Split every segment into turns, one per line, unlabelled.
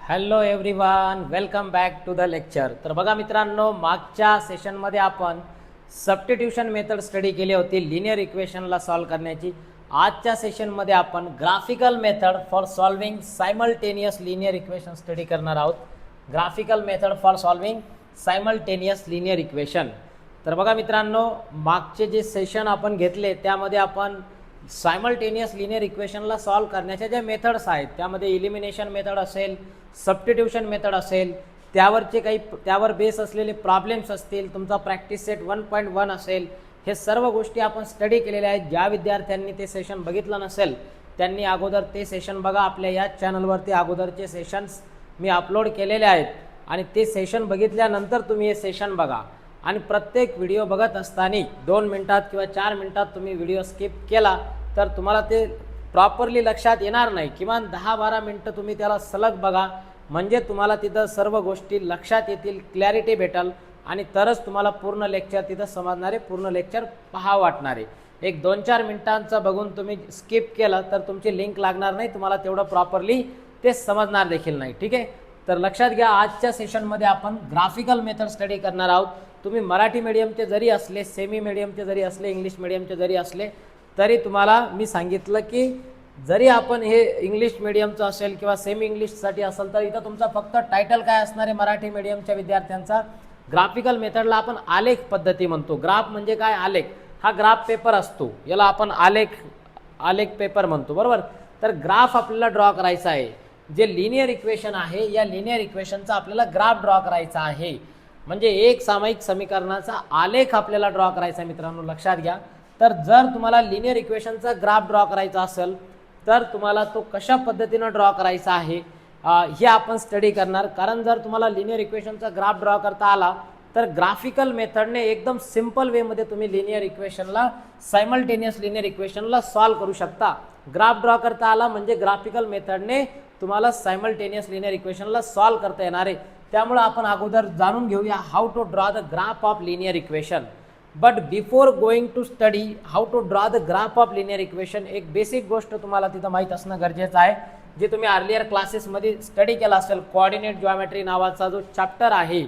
Hello everyone, welcome back to the lecture. तर बघा मित्रांनो, मागच्या सेशनमध्ये आपण सबस्टिट्यूशन मेथड स्टडी केली होती लिनियर इक्वेशनला सॉल्व्ह करण्याची. आजच्या सेशनमध्ये आपण graphical method for solving simultaneous linear equation study करणार आहोत. Graphical method for solving simultaneous linear equation. तर बघा मित्रांनो, मागचे जे सेशन आपण घेतले त्यामध्ये आपण सायमल्टेनियस लिनियर इक्वेशनला सॉल्व्ह करण्याच्या ज्या मेथड्स आहेत त्यामध्ये इलिमिनेशन मेथड असेल, सबस्टिट्यूशन मेथड असेल, त्यावर बेस असलेले प्रॉब्लेम्स असतील, तुमचा प्रॅक्टिस सेट 1.1 असेल, हे सर्व गोष्टी आपण स्टडी केलेल्या आहेत. ज्या विद्यार्थ्यांनी ते सेशन बघितलं नसेल त्यांनी अगोदर ते सेशन बघा. आपल्या या चॅनलवरती अगोदरचे सेशन्स मी अपलोड केलेले आहेत आणि ते सेशन बघितल्यानंतर तुम्ही हे सेशन बघा. आणि प्रत्येक व्हिडिओ बघत असताना 2 मिनिटात किंवा 4 मिनिटात तुम्ही व्हिडिओ स्किप केला तर तुम्हाला ते प्रॉपरली लक्षात येणार नाही. किमान 10-12 मिनटं तुम्ही त्याला सलग बघा, म्हणजे तुम्हाला तिथं सर्व गोष्टी लक्षात येतील, क्लॅरिटी भेटेल आणि तरच तुम्हाला पूर्ण लेक्चर तिथं समजणारे, पूर्ण लेक्चर पाहावं वाटणारे. एक 2-4 मिनिटांचं बघून तुम्ही स्किप केलं तर तुमची लिंक लागणार नाही, तुम्हाला तेवढं प्रॉपरली ते समजणार देखील नाही. ठीक आहे, तर लक्षात घ्या, आजच्या सेशनमध्ये आपण ग्राफिकल मेथड स्टडी करणार आहोत. तुम्ही मराठी मीडियमचे जरी असले, सेमी मीडियमचे जरी असले, इंग्लिश मीडियमचे जरी असले तरी तुम्हाला मी सांगितलं की जरी आपण हे इंग्लिश मीडियमचं असेल किंवा सेमी इंग्लिशसाठी असेल तर इथं तुमचा फक्त टायटल काय असणार आहे मराठी मीडियमच्या विद्यार्थ्यांचा. ग्राफिकल मेथडला आपण आलेख पद्धती म्हणतो. ग्राफ म्हणजे काय? आलेख. हा ग्राफ पेपर असतो, याला आपण आलेख पेपर म्हणतो, बरोबर. तर ग्राफ आपल्याला ड्रॉ करायचा आहे. जे लिनियर इक्वेशन आहे या लिनियर इक्वेशनचा आपल्याला ग्राफ ड्रॉ करायचा आहे. म्हणजे एक सामायिक समीकरणाचा आलेख आपल्याला ड्रॉ करायचा आहे मित्रांनो, लक्षात घ्या. तर जर तुम्हाला लिनियर इक्वेशनचा ग्राफ ड्रॉ करायचा असेल तर तुम्हाला तो कशा पद्धतीनं ड्रॉ करायचा आहे हे आपण स्टडी करणार. कारण जर तुम्हाला लिनियर इक्वेशनचा ग्राफ ड्रॉ करता आला तर ग्राफिकल मेथडने एकदम सिंपल वेमध्ये तुम्ही लिनियर इक्वेशनला, सायमल्टेनियस लिनियर इक्वेशनला सॉल्व्ह करू शकता. ग्राफ ड्रॉ करता आला म्हणजे ग्राफिकल मेथडने तुम्हाला सायमल्टेनियस लिनियर इक्वेशनला सॉल्व्ह करता येणार आहे. त्यामुळे आपण अगोदर जाणून घेऊया how to draw the graph of linear equation. But before going to study how to draw the graph of linear equation, एक बेसिक गोष्ट तुम्हाला तिथं माहीत असणं गरजेचं आहे, जे तुम्ही अर्लियर क्लासेसमध्ये स्टडी केला असेल. कोऑर्डिनेट जॉमेट्री नावाचा जो चॅप्टर आहे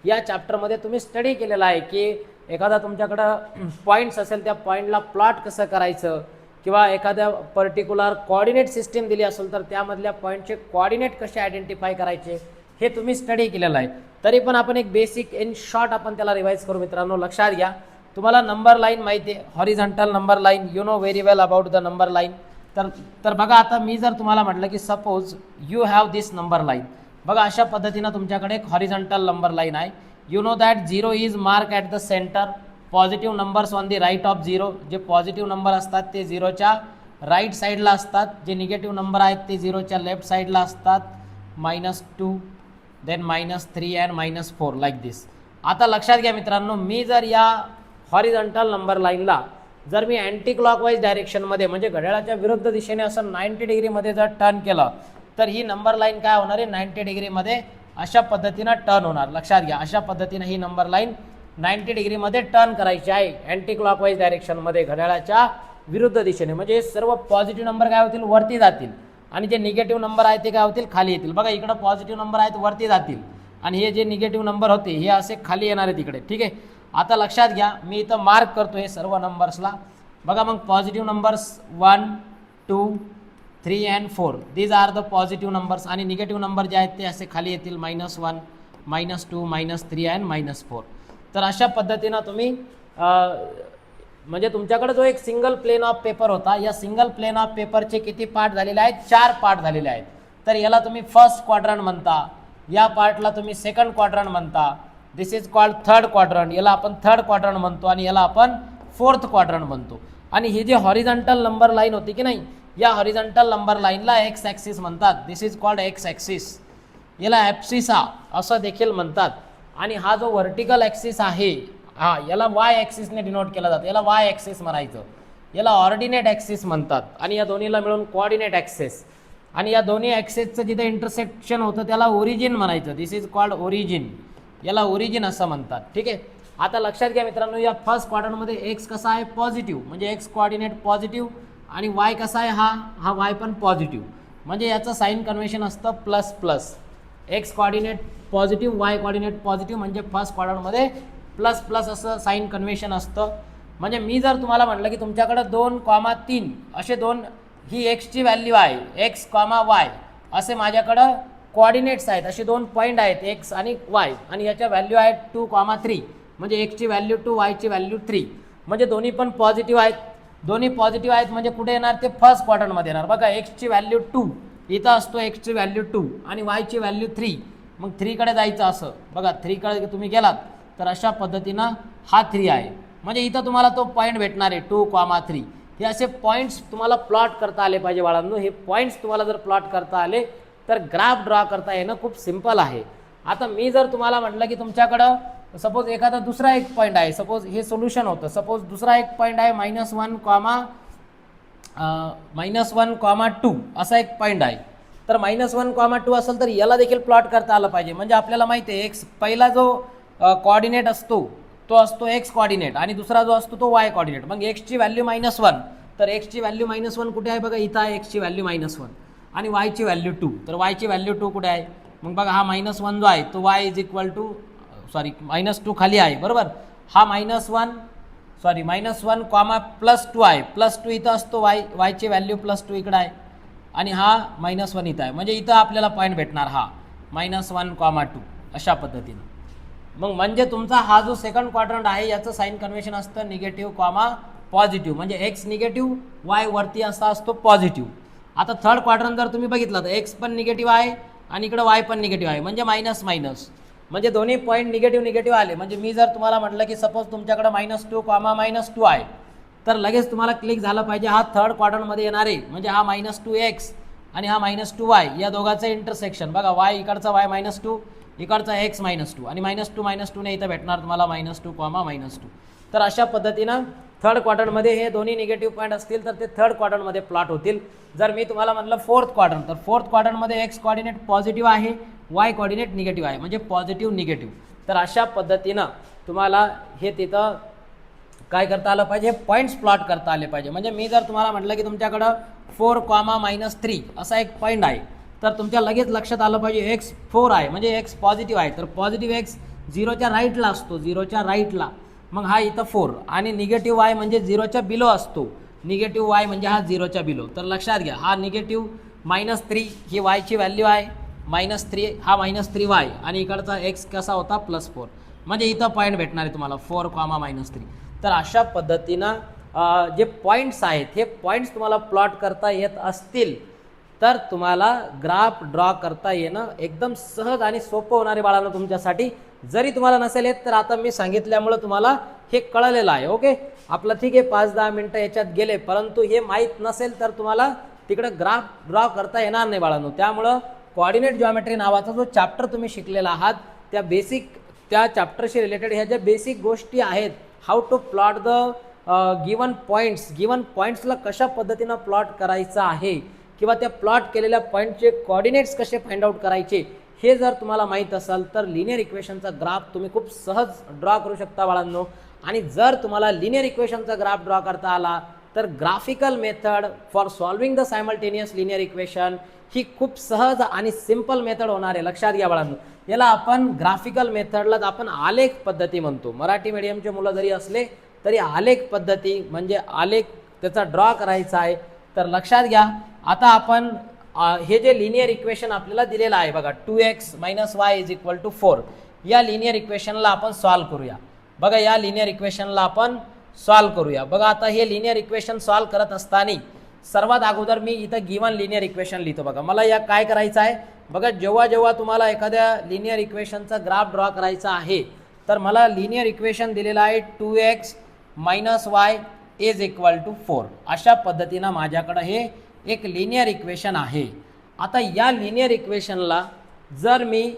या चॅप्टरमध्ये तुम्ही स्टडी केलेला आहे की एखादा तुमच्याकडं पॉईंट्स असेल त्या पॉईंटला प्लॉट कसं करायचं किंवा एखाद्या पर्टिक्युलर कोऑर्डिनेट सिस्टीम दिली असेल तर त्यामधल्या पॉईंटचे कोऑर्डिनेट कसे आयडेंटिफाय करायचे हे तुम्ही स्टडी केलेलं आहे. तरी पण आपण एक बेसिक इन शॉर्ट आपण त्याला रिवाइज करू मित्रांनो. लक्षात घ्या, तुम्हाला नंबर लाईन माहिती आहे, horizontal number line, you know very well about the number line. तर बघा, आता मी जर तुम्हाला म्हटलं की suppose you have this number line, बघा अशा पद्धतीनं तुमच्याकडे एक हॉरिझॉन्टल नंबर लाईन आहे. You know that 0 is marked at the centre, positive numbers on the right of 0. जे पॉझिटिव्ह नंबर असतात ते 0च्या राईट साईडला असतात, जे निगेटिव्ह नंबर आहेत ते 0च्या लेफ्ट साईडला असतात. -2, देन -3 अँड -4 लाईक दिस. आता लक्षात घ्या मित्रांनो, मी जर या हॉरिझॉन्टल नंबर लाईनला जर मी अँटी क्लॉकवाईज डायरेक्शनमध्ये म्हणजे घड्याळाच्या विरुद्ध दिशेने असं 90 डिग्रीमध्ये जर टर्न केलं तर ही नंबर लाईन काय होणार आहे, 90 डिग्रीमध्ये अशा पद्धतीनं टर्न होणार. लक्षात घ्या, अशा पद्धतीनं ही नंबर लाईन 90 डिग्रीमध्ये टर्न करायची आहे अँटी क्लॉकवाईज डायरेक्शनमध्ये घड्याळाच्या विरुद्ध दिशेने. म्हणजे सर्व पॉझिटिव्ह नंबर काय होतील, वरती जातील आणि जे निगेटिव्ह नंबर आहेत ते काय होतील, खाली येतील. बघा, इकडं पॉझिटिव्ह नंबर आहेत वरती जातील आणि हे जे निगेटिव्ह नंबर होते हे असे खाली येणार आहेत इकडे. ठीक आहे, आता लक्षात घ्या, मी इथं मार्क करतो हे सर्व नंबर्सला. बघा, मग positive numbers 1, 2, 3 and 4 these are the positive numbers आणि निगेटिव्ह नंबर जे आहेत ते असे खाली येतील, -1, -2, -3 अँड -4. तर अशा पद्धतीनं तुम्ही म्हणजे तुमच्याकडे जो एक सिंगल प्लेन ऑफ पेपर होता, या सिंगल प्लेन ऑफ पेपरचे किती पार्ट झालेले आहेत, 4 पार्ट झालेले आहेत. तर याला तुम्ही फर्स्ट क्वाड्रंट म्हणता, या पार्टला तुम्ही सेकंड क्वाड्रंट म्हणता, दिस इज कॉल्ड थर्ड क्वाड्रंट, याला आपण थर्ड क्वाड्रंट म्हणतो आणि याला आपण फोर्थ क्वाड्रंट म्हणतो. आणि ही जी हॉरिझॉन्टल नंबर लाईन होती की नाही, या हॉरिझॉन्टल नंबर लाईनला एक्स ॲक्सिस म्हणतात. दिस इज कॉल्ड एक्स ॲक्सिस, याला ॲप्सिसा असं देखील म्हणतात. आणि हा जो व्हर्टिकल ॲक्सिस आहे याला वाय ॲक्सिसने डिनोट केला जातो, याला वाय ॲक्सिस म्हणायचं, याला ऑर्डिनेट ॲक्सिस म्हणतात. आणि या दोन्हीला मिळून कोऑर्डिनेट ॲक्सिस. आणि या दोन्ही ॲक्सिसचं जिथे इंटरसेक्शन होतं त्याला ओरिजिन म्हणायचं. दिस इज कॉल्ड ओरिजिन, याला ओरिजिन असं म्हणतात. ठीक आहे, आता लक्षात घ्या मित्रांनो, या फर्स्ट क्वाड्रंटमध्ये एक्स कसा आहे, पॉझिटिव्ह, म्हणजे एक्स कोऑर्डिनेट पॉझिटिव्ह, आणि वाय कसा आहे, हा वाय पण पॉझिटिव्ह, म्हणजे याचं साईन कन्व्हेन्शन असतं ++. X coordinate positive, y coordinate positive, म्हणजे फर्स्ट क्वाड्रंटमध्ये प्लस प्लस असं साईन कन्व्हेन्शन असतं. म्हणजे मी जर तुम्हाला म्हटलं की तुमच्याकडं 2,3 असे दोन, ही एक्सची व्हॅल्यू आहे, एक्स कॉमा वाय असे माझ्याकडं कोऑर्डिनेट्स आहेत, असे दोन पॉईंट आहेत एक्स आणि वाय, आणि याच्या व्हॅल्यू आहेत 2,3, म्हणजे एक्सची व्हॅल्यू 2, वायची व्हॅल्यू 3, म्हणजे दोन्ही पण पॉझिटिव्ह आहेत. दोन्ही पॉझिटिव्ह आहेत म्हणजे कुठे येणार, ते फर्स्ट क्वाड्रंटमध्ये येणार. बघा एक्सची व्हॅल्यू 2 इथं असतो, एक्सची व्हॅल्यू 2 आणि वायची व्हॅल्यू 3, मग 3कडे जायचं असं. बघा 3कडे तुम्ही गेलात तर अशा पद्धतीनं हा 3 आहे, म्हणजे इथं तुम्हाला तो पॉईंट भेटणार आहे 2,3. हे असे पॉईंट्स तुम्हाला प्लॉट करता आले पाहिजे बाळांनो. हे पॉईंट्स तुम्हाला जर प्लॉट करता आले तर ग्राफ ड्रॉ करता येणं खूप सिम्पल आहे. आता मी जर तुम्हाला म्हटलं की तुमच्याकडं सपोज एखादा दुसरा एक पॉईंट आहे, सपोज हे सोल्युशन होतं, सपोज दुसरा एक पॉईंट आहे -1,2 असा एक पॉईंट आहे. तर -1,2 असेल तर याला देखील प्लॉट करता आलं पाहिजे. म्हणजे आपल्याला माहिती आहे एक्स पहिला जो कोऑर्डिनेट असतो तो असतो एक्स कोऑर्डिनेट आणि दुसरा जो असतो तो वाय कोऑर्डिनेट. मग एक्सची व्हॅल्यू -1, तर एक्सची व्हॅल्यू -1 कुठे आहे, बघा इथं आहे एक्सची व्हॅल्यू -1 आणि वायची व्हॅल्यू 2, तर वायची व्हॅल्यू 2 कुठे आहे, मग बघा हा -1 जो आहे तो वाय इज इक्वल टू -2 खाली आहे, बरोबर. हा -1 कॉमा +2 आहे, +2 इथं असतो, वायची व्हॅल्यू +2 इकडं आहे आणि हा -1 इथं आहे, म्हणजे इथं आपल्याला पॉईंट भेटणार हा -1,2 अशा पद्धतीनं. मग म्हणजे तुमचा हा जो सेकंड क्वाड्रंट आहे याचं साईन कन्व्हेन्शन असतं निगेटिव्ह कॉमा पॉझिटिव्ह, म्हणजे एक्स निगेटिव्ह, वाय वरती असा असतो पॉझिटिव्ह. आता थर्ड क्वाड्रंट जर तुम्ही बघितलं तर एक्स पण निगेटिव्ह आहे आणि इकडं वाय पण निगेटिव्ह आहे, म्हणजे मायनस मायनस, म्हणजे दोन्ही पॉईंट निगेटिव्ह आले. म्हणजे मी जर तुम्हाला म्हटलं की सपोज तुमच्याकडं -2 कॉमा -2 आहे, तर लगेच तुम्हाला क्लिक झालं पाहिजे हा थर्ड क्वाड्रंटमध्ये येणार आहे, म्हणजे हा -2x आणि हा -2y या दोघांचं इंटरसेक्शन. बघा वाय इकडचा वाय -2, इकडचा एक्स -2 आणि -2 ने इथं भेटणार तुम्हाला -2 कॉमा -2. तर अशा पद्धतीनं थर्ड क्वाड्रंटमध्ये हे दोन्ही निगेटिव्ह पॉईंट असतील तर ते थर्ड क्वाड्रंटमध्ये प्लॉट होतील. जर मी तुम्हाला म्हटलं फोर्थ क्वाड्रंट, तर फोर्थ क्वाड्रंटमध्ये एक्स कॉर्डिनेट पॉझिटिव्ह आहे, वाय कॉर्डिनेट निगेटिव्ह आहे, म्हणजे पॉझिटिव्ह निगेटिव्ह. तर अशा पद्धतीनं तुम्हाला हे तिथं काय करता आलं पाहिजे, पॉईंट्स प्लॉट करता आले पाहिजे. म्हणजे मी जर तुम्हाला म्हटलं की तुमच्याकडं 4 कॉमा -3 असा एक पॉईंट आहे, तर तुमच्या लगेच लक्षात आलं पाहिजे एक्स 4 आहे, म्हणजे एक्स पॉझिटिव्ह आहे, तर पॉझिटिव्ह एक्स 0च्या राईटला असतो, 0च्या राईटला. मग हा इथं 4 आणि निगेटिव्ह वाय म्हणजे 0च्या बिलो असतो, निगेटिव्ह वाय म्हणजे हा 0च्या बिलो. तर लक्षात घ्या हा निगेटिव्ह -3 ही वायची व्हॅल्यू आहे, -3 हा -3 वाय आणि इकडचा एक्स कसा होता +4, म्हणजे इथं पॉईंट भेटणार आहे तुम्हाला 4 कॉमा -3. तर अशा पद्धतीनं जे पॉईंट्स आहेत हे पॉईंट्स तुम्हाला प्लॉट करता येत असतील तर तुम्हाला ग्राफ ड्रॉ करता येणं एकदम सहज आणि सोपं होणारे बाळांनो तुमच्यासाठी. जरी तुम्हाला नसेल येत तर आता मी सांगितल्यामुळं तुम्हाला हे कळलेलं आहे. ओके, आपलं ठीक आहे 5-10 मिनटं याच्यात गेले, परंतु हे माहीत नसेल तर तुम्हाला तिकडं ग्राफ ड्रॉ करता येणार नाही बाळांनो. त्यामुळं कोऑर्डिनेट जॉमेट्री नावाचा जो चॅप्टर तुम्ही शिकलेला आहात त्या चॅप्टरशी रिलेटेड ह्या ज्या बेसिक गोष्टी आहेत, how to plot the given पॉईंट्सला कशा पद्धतीनं प्लॉट करायचं आहे किंवा त्या प्लॉट केलेल्या पॉईंटचे कोऑर्डिनेट्स कसे फाइंड आउट करायचे, हे जर तुम्हाला माहीत असेल तर लिनियर इक्वेशनचा ग्राफ तुम्ही खूप सहज ड्रॉ करू शकता बाळांनो. आणि जर तुम्हाला लिनियर इक्वेशनचा ग्राफ ड्रॉ करता आला तर graphical method for solving the simultaneous linear equation ही खूप सहज आणि सिंपल मेथड होणार आहे. लक्षात घ्या बाळांनो, याला आपण ग्राफिकल मेथडलाच आपण आलेख पद्धती म्हणतो. मराठी मीडियमचे मुलं जरी असले तरी आलेख पद्धती म्हणजे आलेख त्याचा ड्रॉ करायचा आहे. तर लक्षात घ्या, आता आपण हे जे लिनियर इक्वेशन आपल्याला दिलेलं आहे बघा 2x - y = 4, या लिनियर इक्वेशनला आपण सॉल्व करूया. बघा या लिनियर इक्वेशनला आपण सॉल्व करूया. बघा आता हे लिनियर इक्वेशन सॉल्व करत असताना सर्वात अगोदर मी इथं गिवन लिनियर इक्वेशन लिहितो. बघा मला या काय करायचं आहे, बघा जेव्हा तुम्हाला एखाद्या लिनियर इक्वेशनचा ग्राफ ड्रॉ करायचा आहे तर मला लिनियर इक्वेशन दिलेलं आहे 2x - y = 4. अशा पद्धतीनं माझ्याकडं हे एक लिनियर इक्वेशन आहे. आता या लिनियर इक्वेशनला जर मी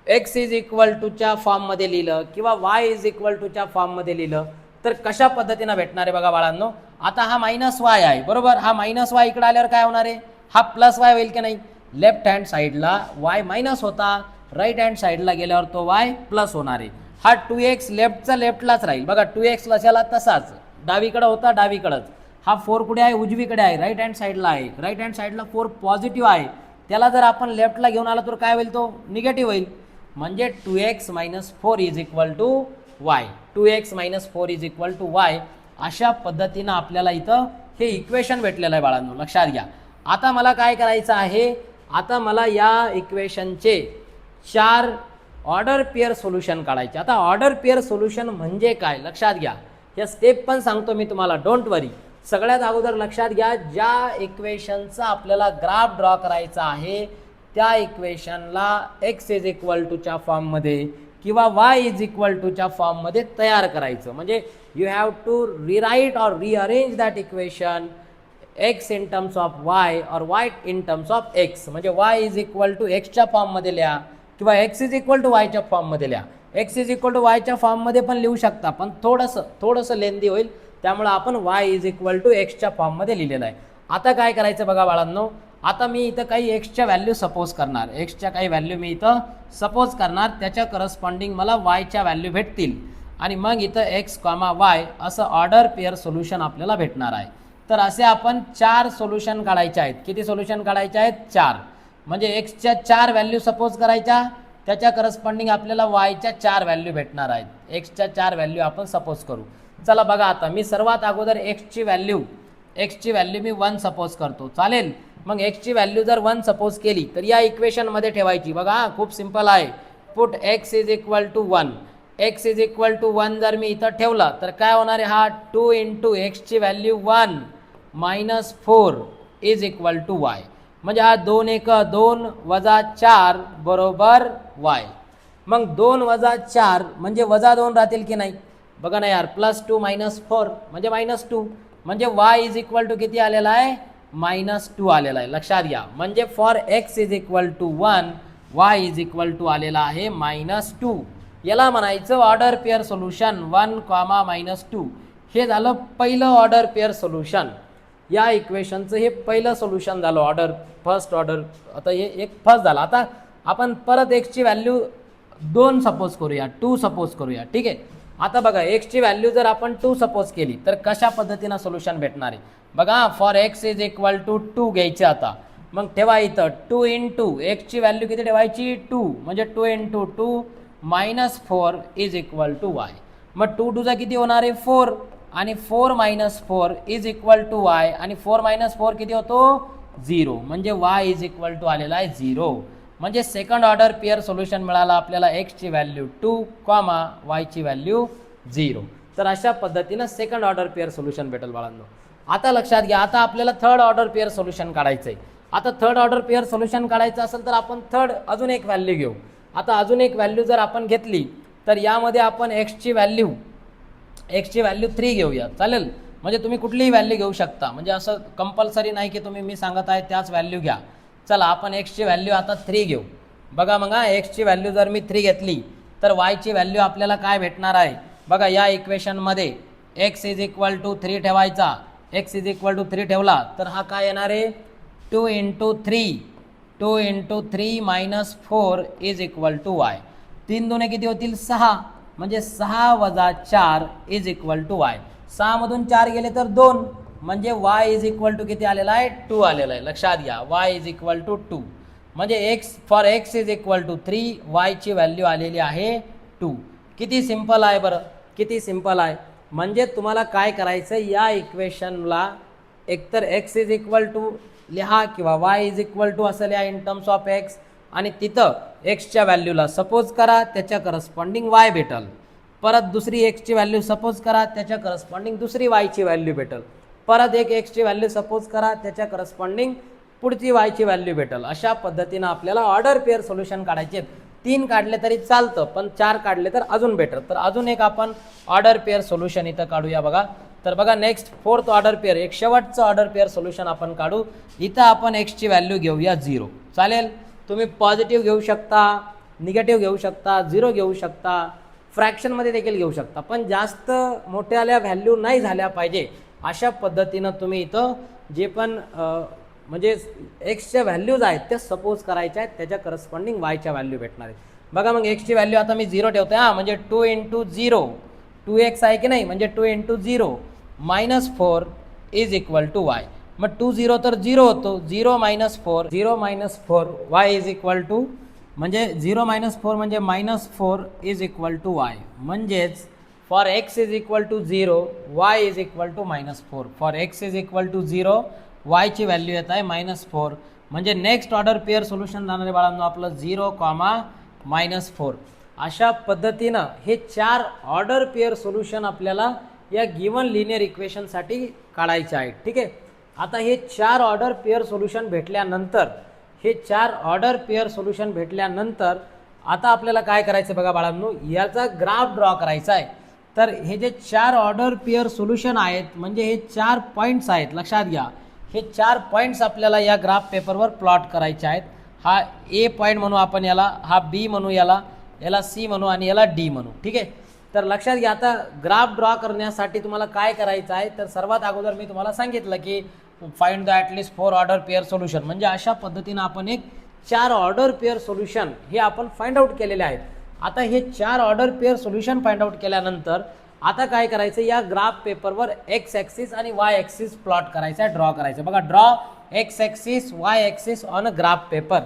x = च्या फॉर्ममध्ये लिहिलं किंवा y = च्या फॉर्ममध्ये लिहिलं तर कशा पद्धतीनं भेटणार आहे बघा बाळांनो. आता हा -y आहे, बरोबर. हा -y इकडे आल्यावर काय होणार आहे, हा +y होईल की नाही. लेफ्ट हँड साईडला y मायनस होता, राईट हँड साईडला गेल्यावर तो y प्लस होणार आहे. हा 2x लेफ्टचा लेफ्टलाच राहील. बघा 2x लशाला तसाच डावीकडे होता डावीकडंच. हा 4 कुठे आहे, उजवीकडे आहे, राईट हँड साईडला आहे. राईट हँड साईडला 4 पॉझिटिव्ह आहे, त्याला जर आपण लेफ्टला घेऊन आला तर काय होईल, तो निगेटिव्ह होईल. म्हणजे 2x - 4 is equal to y. 2x - 4 is equal to y. अशा पद्धतीनं आपल्याला इथं हे इक्वेशन भेटलेलं आहे बाळांनो, लक्षात घ्या. आता मला काय करायचं आहे, आता मला या इक्वेशनचे 4 ऑर्डर पेअर सोल्युशन काढायचे. आता ऑर्डर पेअर सोल्युशन म्हणजे काय लक्षात घ्या. या स्टेप पण सांगतो मी तुम्हाला, डोंट वरी. सगळ्यात अगोदर लक्षात घ्या, ज्या इक्वेशनचा आपल्याला ग्राफ ड्रॉ करायचा आहे त्या इक्वेशनला x इज इक्वल टूच्या फॉर्ममध्ये किंवा y इज इक्वल टूच्या फॉर्ममध्ये तयार करायचं. म्हणजे you have to rewrite or rearrange that equation x in terms of y or y in terms of x. म्हणजे y इज इक्वल टू एक्सच्या फॉर्ममध्ये लिहा किंवा x इज इक्वल टू वायच्या फॉर्ममध्ये लिहा. x इज इक्वल टू वायच्या फॉर्ममध्ये पण लिहू शकता, पण थोडंसं लेंदी होईल, त्यामुळे आपण y इज इक्वल टू एक्सच्या फॉर्ममध्ये लिहिलेलं आहे. आता काय करायचं बघा बाळांनो, आता मी इथं काही एक्सच्या व्हॅल्यू सपोज करणार, एक्सच्या काही व्हॅल्यू मी इथं सपोज करणार, त्याच्या करस्पॉन्डिंग मला वायच्या व्हॅल्यू भेटतील आणि मग इथं x, y असं ऑर्डर पेअर सोल्युशन आपल्याला भेटणार आहे. तर असे आपण 4 सोल्युशन काढायचे आहेत. किती सोल्युशन काढायचे आहेत? 4. म्हणजे एक्सच्या 4 व्हॅल्यू सपोज करायच्या, त्याच्या करस्पॉन्डिंग आपल्याला वायच्या 4 व्हॅल्यू भेटणार आहेत. एक्सच्या 4 व्हॅल्यू आपण सपोज करू. चला बघा, आता मी सर्वात अगोदर एक्सची व्हॅल्यू मी 1 सपोज करतो, चालेल. मग एक्सची व्हॅल्यू जर 1 सपोज केली तर या इक्वेशनमध्ये ठेवायची. बघा खूप सिंपल आहे. Put x is equal to 1. x is equal to 1 जर मी इथं ठेवला तर काय होणार आहे, हा 2 इंटू एक्सची value 1 minus 4 is equal to y. म्हणजे हा 2 1 2 वजा 4 बरोबर y. मग 2 वजा 4 म्हणजे वजा 2 राहतील की नाही, बघा ना यार. +2 - 4 म्हणजे -2. म्हणजे y इज इक्वल टू किती आलेला आहे, -2 आलेला आहे. लक्षात घ्या. म्हणजे for x is equal to 1, y is equal to आलेला आहे -2. याला म्हणायचं ऑर्डर पेअर सोल्युशन 1, -2. हे झालं पहिलं ऑर्डर पेअर सोल्युशन. या इक्वेशनचं हे पहिलं सोल्युशन झालं, फर्स्ट ऑर्डर. आता हे एक फर्स्ट झालं. आता आपण परत एक्सची व्हॅल्यू 2 सपोज करूया, 2 सपोज करूया, ठीक आहे. आता बघा, एक्सची व्हॅल्यू जर आपण 2 सपोज केली तर कशा पद्धतीनं सोल्युशन भेटणार आहे बघा. For x is equal to 2 घ्यायचे. आता मग ठेवा इथं 2 इंटू एक्सची व्हॅल्यू किती ठेवायची, 2. म्हणजे 2 into 2 -4 is equal to y. मग 2 2 किती होणार आहे, 4. आणि 4 - 4 इज इक्वल टू y. आणि 4 - 4 किती होतो, 0. म्हणजे y इज इक्वल टू आलेला आहे 0. म्हणजे सेकंड ऑर्डर पेअर सोल्युशन मिळाला आपल्याला. एक्सची व्हॅल्यू 2, वायची व्हॅल्यू 0. तर अशा पद्धतीनं सेकंड ऑर्डर पेअर सोल्युशन भेटेल बाळांनो. आता लक्षात घ्या, आता आपल्याला थर्ड ऑर्डर पेअर सोल्युशन काढायचं आहे. आता थर्ड ऑर्डर पेअर सोल्युशन काढायचं असेल तर आपण अजून एक व्हॅल्यू घेऊ. आता अजून एक व्हॅल्यू जर आपण घेतली तर यामध्ये आपण एक्सची व्हॅल्यू 3 घेऊया, चालेल. म्हणजे तुम्ही कुठलीही व्हॅल्यू घेऊ शकता, म्हणजे असं कंपल्सरी नाही की तुम्ही मी सांगत आहे त्याच व्हॅल्यू घ्या. चला आपण एक्सची व्हॅल्यू आता 3 घेऊ. बघा मग एक्सची व्हॅल्यू जर मी 3 घेतली तर वायची व्हॅल्यू आपल्याला काय भेटणार आहे बघा. या इक्वेशनमध्ये x इज इक्वल टू 3 ठेवायचा. x इज इक्वल टू 3 ठेवला तर हा काय येणार आहे, 2 into 3 -4 is equal to y. 3 2 किती होतील, 6. म्हणजे 6 वजा 4 इज इक्वल टू y. 6 मधून 4 गेले तर 2. म्हणजे y इज इक्वल टू किती आलेला आहे, 2 आलेला आहे. लक्षात घ्या, y इज इक्वल टू 2. म्हणजे for x is equal to 3, y ची व्हॅल्यू आलेली आहे 2. किती सिंपल आहे बरं, किती सिंपल आहे. म्हणजे तुम्हाला काय करायचं, या इक्वेशनला एकतर x इज इक्वल टू लिहा किंवा y इज इक्वल टू असं लिहा इन टर्म्स ऑफ x. आणि तिथं एक्सच्या व्हॅल्यूला सपोज करा, त्याच्या करस्पॉन्डिंग y भेटल. परत दुसरी एक्सची व्हॅल्यू सपोज करा, त्याच्या करस्पॉन्डिंग दुसरी वायची व्हॅल्यू भेटल. परत एक एक्सची व्हॅल्यू सपोज करा, त्याच्या करस्पॉन्डिंग पुढची वायची व्हॅल्यू भेटल. अशा पद्धतीनं आपल्याला ऑर्डर पेअर सोल्युशन काढायचे. 3 काढले तरी चालतं, पण 4 काढले तर अजून बेटर. तर अजून एक आपण ऑर्डर पेअर सोल्युशन इथं काढूया बघा. तर बघा नेक्स्ट 4th ऑर्डर पेअर, एक शेवटचं ऑर्डर पेअर सोल्युशन आपण काढू. इथं आपण एक्सची व्हॅल्यू घेऊया 0, चालेल. तुम्ही पॉझिटिव्ह घेऊ शकता, निगेटिव्ह घेऊ शकता, 0 घेऊ शकता, फ्रॅक्शनमध्ये देखील घेऊ शकता, पण जास्त मोठ्याल्या व्हॅल्यू नाही झाल्या पाहिजे. अशा पद्धतीनं तुम्ही इथं जे पण म्हणजे एक्सच्या व्हॅल्यूज आहेत त्या सपोज करायच्या आहेत, त्याच्या करस्पॉन्डिंग वायच्या व्हॅल्यू भेटणार आहेत. बघा मग एक्सची व्हॅल्यू आता मी 0 ठेवतो. म्हणजे 2 इंटू 0 2x आहे की नाही, म्हणजे 2 into 0 -4 is equal to y. मग 2 0 तर 0 होतो, 0 - 4, 0 - 4 y इज इक्वल टू, म्हणजे 0 - 4 म्हणजे -4 इज इक्वल टू y, म्हणजेच for x is equal to 0 y is equal to -4. For x is equal to 0 y ची व्हॅल्यू येत आहे -4, म्हणजे नेक्स्ट ऑर्डर पेअर सोल्युशन राहणार आहे बाळांनो आपलं 0, -4. अशा पद्धतीनं हे 4 ऑर्डर पेअर सोल्युशन आपल्याला या गिवन लिनियर इक्वेशनसाठी काढायचे आहेत. ठीक आहे. आता हे 4 ऑर्डर पेअर सोल्युशन भेटल्यानंतर आता आपल्याला काय करायचं बघा बाळांनो, याचा ग्राफ ड्रॉ करायचा आहे. तर हे जे 4 ऑर्डर पेअर सोल्युशन आहेत, म्हणजे हे 4 पॉईंट्स आहेत, लक्षात घ्या. हे 4 पॉईंट्स आपल्याला या ग्राफ पेपरवर प्लॉट करायचे आहेत. हा ए पॉईंट म्हणू आपण याला, हा बी म्हणू याला सी म्हणू आणि याला डी म्हणू. ठीक आहे. तर लक्षात घ्या, आता ग्राफ ड्रॉ करण्यासाठी तुम्हाला काय करायचं आहे, तर सर्वात अगोदर मी तुम्हाला सांगितलं की find the at least 4 order pair solution, म्हणजे अशा पद्धतीनं आपण एक 4 ऑर्डर पेअर सोल्युशन हे आपण फाइंड आउट केलेले आहेत. आता हे 4 order pair solution find out केल्यानंतर आता काय करायचं, या ग्राफ पेपरवर एक्स ॲक्सिस आणि वाय ॲक्सिस प्लॉट करायचा आहे, ड्रॉ करायचं. बघा, draw x axis Y axis on a graph paper.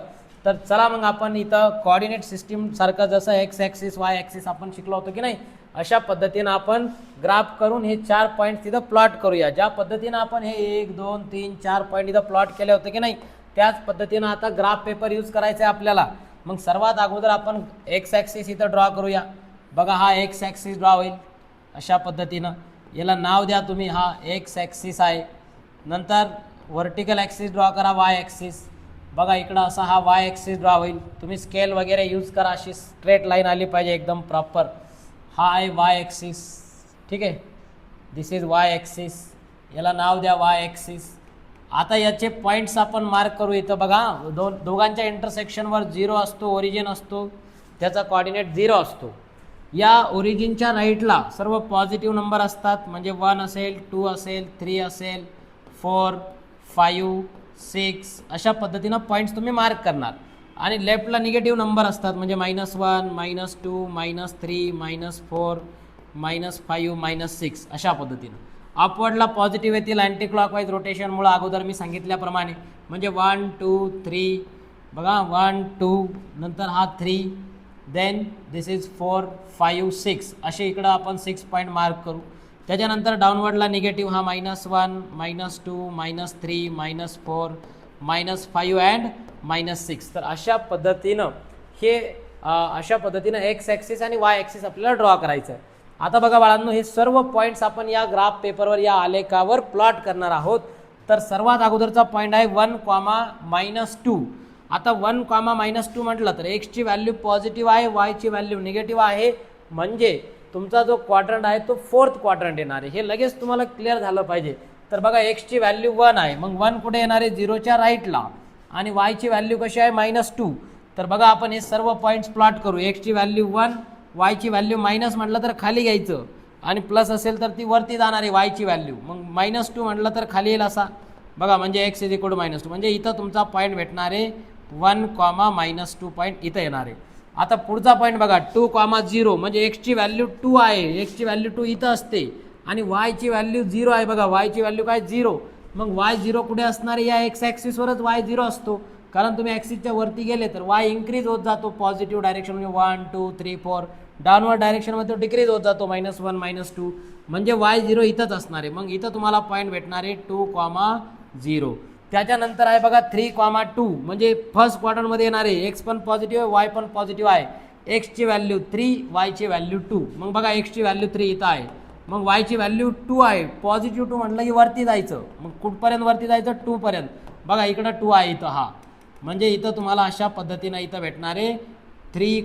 तर चला मग आपण इथं कोऑर्डिनेट सिस्टीम सारखं जसं एक्स ॲक्सिस वाय ॲक्सिस आपण शिकलो होतो की नाही, अशा पद्धतीनं आपण ग्राफ करून हे 4 पॉईंट तिथं प्लॉट करूया. ज्या पद्धतीनं आपण हे 1 2 3 4 पॉईंट इथं प्लॉट केले होते की नाही, त्याच पद्धतीनं आता ग्राफ पेपर यूज करायचं आहे आपल्याला. मग सर्वात अगोदर आपण एक्स ॲक्सिस इथं ड्रॉ करूया. बघा, हा एक्स ॲक्सिस ड्रॉ होईल अशा पद्धतीनं. याला नाव द्या तुम्ही, हा एक्स ॲक्सिस आहे. नंतर व्हर्टिकल ॲक्सिस ड्रॉ करा, वाय ॲक्सिस. बघा, इकडं असा हा वाय ॲक्सिस ड्रॉ होईल. तुम्ही स्केल वगैरे यूज करा, अशी स्ट्रेट लाईन आली पाहिजे एकदम प्रॉपर. हा आहे वाय ॲक्सिस. ठीक आहे, दिस इज वाय ॲक्सिस. याला नाव द्या वाय ॲक्सिस. आता याचे पॉईंट्स आपण मार्क करू. इथं बघा, दोघांच्या इंटरसेक्शनवर 0 असतो, ओरिजिन असतो, त्याचा कोऑर्डिनेट 0 असतो. या ओरिजिनच्या राईटला सर्व पॉझिटिव्ह नंबर असतात, म्हणजे 1 असेल, 2 असेल, 3 असेल, 4 5 6 अशा पद्धतीनं पॉईंट्स तुम्ही मार्क करणार. आणि लेफ्टला निगेटिव्ह नंबर असतात, म्हणजे -1 -2 -3 -4 -5 -6 अशा पद्धतीनं. अपवर्डला पॉझिटिव्ह येतील अँटी क्लॉकवाईज रोटेशनमुळे, अगोदर मी सांगितल्याप्रमाणे, म्हणजे 1 2 3. बघा, 1 2 नंतर हा 3, देन दिस इज 4 5 6 असे इकडं आपण 6 पॉईंट मार्क करू. त्याच्यानंतर डाऊनवर्डला निगेटिव्ह हा -1 -2 -3 -4 -5 अँड -6. तर अशा पद्धतीनं एक्स ॲक्सिस आणि वाय ॲक्सिस आपल्याला ड्रॉ करायचं आहे. आता बघा बाळांनो, हे सर्व पॉईंट्स आपण या ग्राफ पेपरवर, या आलेखावर प्लॉट करणार आहोत. तर सर्वात अगोदरचा पॉईंट आहे 1, -2. आता 1, -2 म्हटलं तर एक्सची व्हॅल्यू पॉझिटिव्ह आहे, वायची व्हॅल्यू निगेटिव्ह आहे, म्हणजे तुमचा जो क्वाड्रंट आहे तो 4th क्वाड्रंट येणार आहे. हे लगेच तुम्हाला क्लिअर झालं पाहिजे. तर बघा, एक्सची व्हॅल्यू 1 आहे, मग 1 कुठे येणार आहे, 0च्या राईटला. आणि वायची व्हॅल्यू कशी आहे, -2. तर बघा, आपण हे सर्व पॉईंट्स प्लॉट करू. एक्सची व्हॅल्यू 1, वायची व्हॅल्यू मायनस म्हटलं तर खाली घ्यायचं, आणि प्लस असेल तर ती वरती जाणार आहे वायची व्हॅल्यू. मग -2 म्हटलं तर खाली येईल असा. बघा, म्हणजे एक्स इज इक्वल टू -2, म्हणजे इथं तुमचा पॉईंट भेटणार आहे 1, -2 पॉईंट इथं येणार आहे. आता पुढचा पॉईंट बघा, 2, 0, म्हणजे एक्सची व्हॅल्यू 2 आहे, एक्सची व्हॅल्यू 2 इथं असते, आणि वायची व्हॅल्यू 0 आहे. बघा, वायची व्हॅल्यू काय, 0. मग वाय 0 कुठे असणार आहे, या एक्स ॲक्सिसवरच वाय 0 असतो, कारण तुम्ही ॲक्सिसच्या वरती गेले तर वाय इन्क्रीज होत जातो पॉझिटिव्ह डायरेक्शन, म्हणजे 1 2 3 4. डाऊनवर्ड डायरेक्शनमध्ये तो डिक्रीज होत जातो, -1 -2, म्हणजे वाय 0 इथंच असणार आहे. मग इथं तुम्हाला पॉईंट भेटणार आहे 2, 0. त्याच्यानंतर आहे बघा 3, 2, म्हणजे फर्स्ट क्वाड्रंटमध्ये येणार आहे. एक्स पण पॉझिटिव्ह आहे, वाय पण पॉझिटिव्ह आहे. एक्सची व्हॅल्यू 3, वायची व्हॅल्यू 2. मग बघा, एक्सची व्हॅल्यू 3 इथं आहे, मग वायची व्हॅल्यू 2 आहे. पॉझिटिव्ह 2 म्हटलं की वरती जायचं, मग कुठपर्यंत वरती जायचं, 2 पर्यंत. बघा, इकडं 2 आहे इथं, हा म्हणजे इथं तुम्हाला अशा पद्धतीनं इथं भेटणार आहे 3,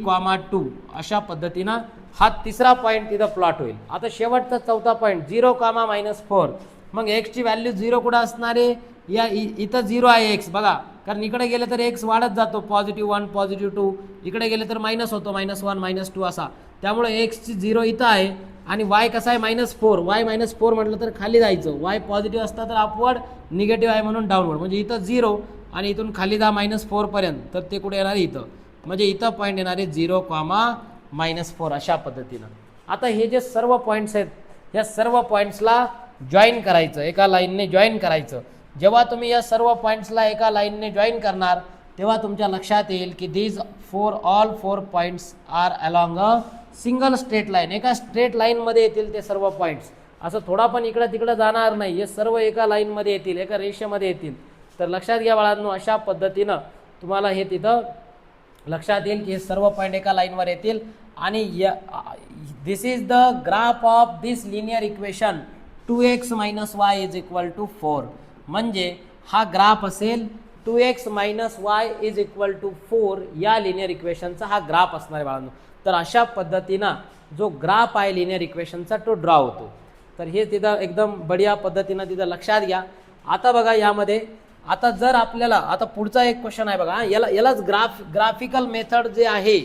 2 अशा पद्धतीनं हा तिसरा पॉईंट तिथं प्लॉट होईल. आता शेवटचा चौथा पॉईंट 0, -4. मग एक्सची व्हॅल्यू 0 कुठं असणार आहे, या इथं 0 आहे एक्स. बघा, कारण इकडे गेले तर एक्स वाढत जातो, +1 +2. इकडे गेले तर मायनस होतो, -1 -2 असा. त्यामुळे एक्सची 0 इथं आहे, आणि वाय कसा आहे, -4. वाय -4 म्हटलं तर खाली जायचं, वाय पॉझिटिव्ह असता तर अपवर्ड, निगेटिव्ह आहे म्हणून डाऊनवर्ड, म्हणजे इथं 0, आणि इथून खाली जा -4 पर्यंत, तर ते कुठे येणार आहे, इथं. म्हणजे इथं पॉईंट येणार आहे 0, -4 अशा पद्धतीनं. आता हे जे सर्व पॉईंट्स आहेत, या सर्व पॉईंट्सला जॉईन करायचं, एका लाईनने जॉईन करायचं. जेव्हा तुम्ही या सर्व पॉईंट्सला एका लाईनने जॉईन करणार तेव्हा तुमच्या लक्षात येईल की these all four points are along a single straight line. एका स्ट्रेट लाईनमध्ये येतील ते सर्व पॉईंट्स. असं थोडा पण इकडं तिकडं जाणार नाही, हे सर्व एका लाईनमध्ये येतील, एका रेषेमध्ये येतील. तर लक्षात घ्या बाळांनो, अशा पद्धतीनं तुम्हाला हे तिथं लक्षात येईल की हे सर्व पॉईंट एका लाईनवर येतील. आणि this is the graph of this linear equation 2x - y = 4. म्हणजे हा ग्राफ असेल 2x - y = 4 या लिनियर इक्वेशनचा हा ग्राफ असणार आहे बाळांनो. तर अशा पद्धतीनं जो ग्राफ आहे लिनियर इक्वेशनचा तो ड्रॉ होतो. तर हे तिथं एकदम बढिया पद्धतीनं तिथं लक्षात घ्या. आता बघा यामध्ये आता जर आपल्याला आता पुढचा एक क्वेश्चन आहे बघा, यालाच ग्राफिकल मेथड जे आहे,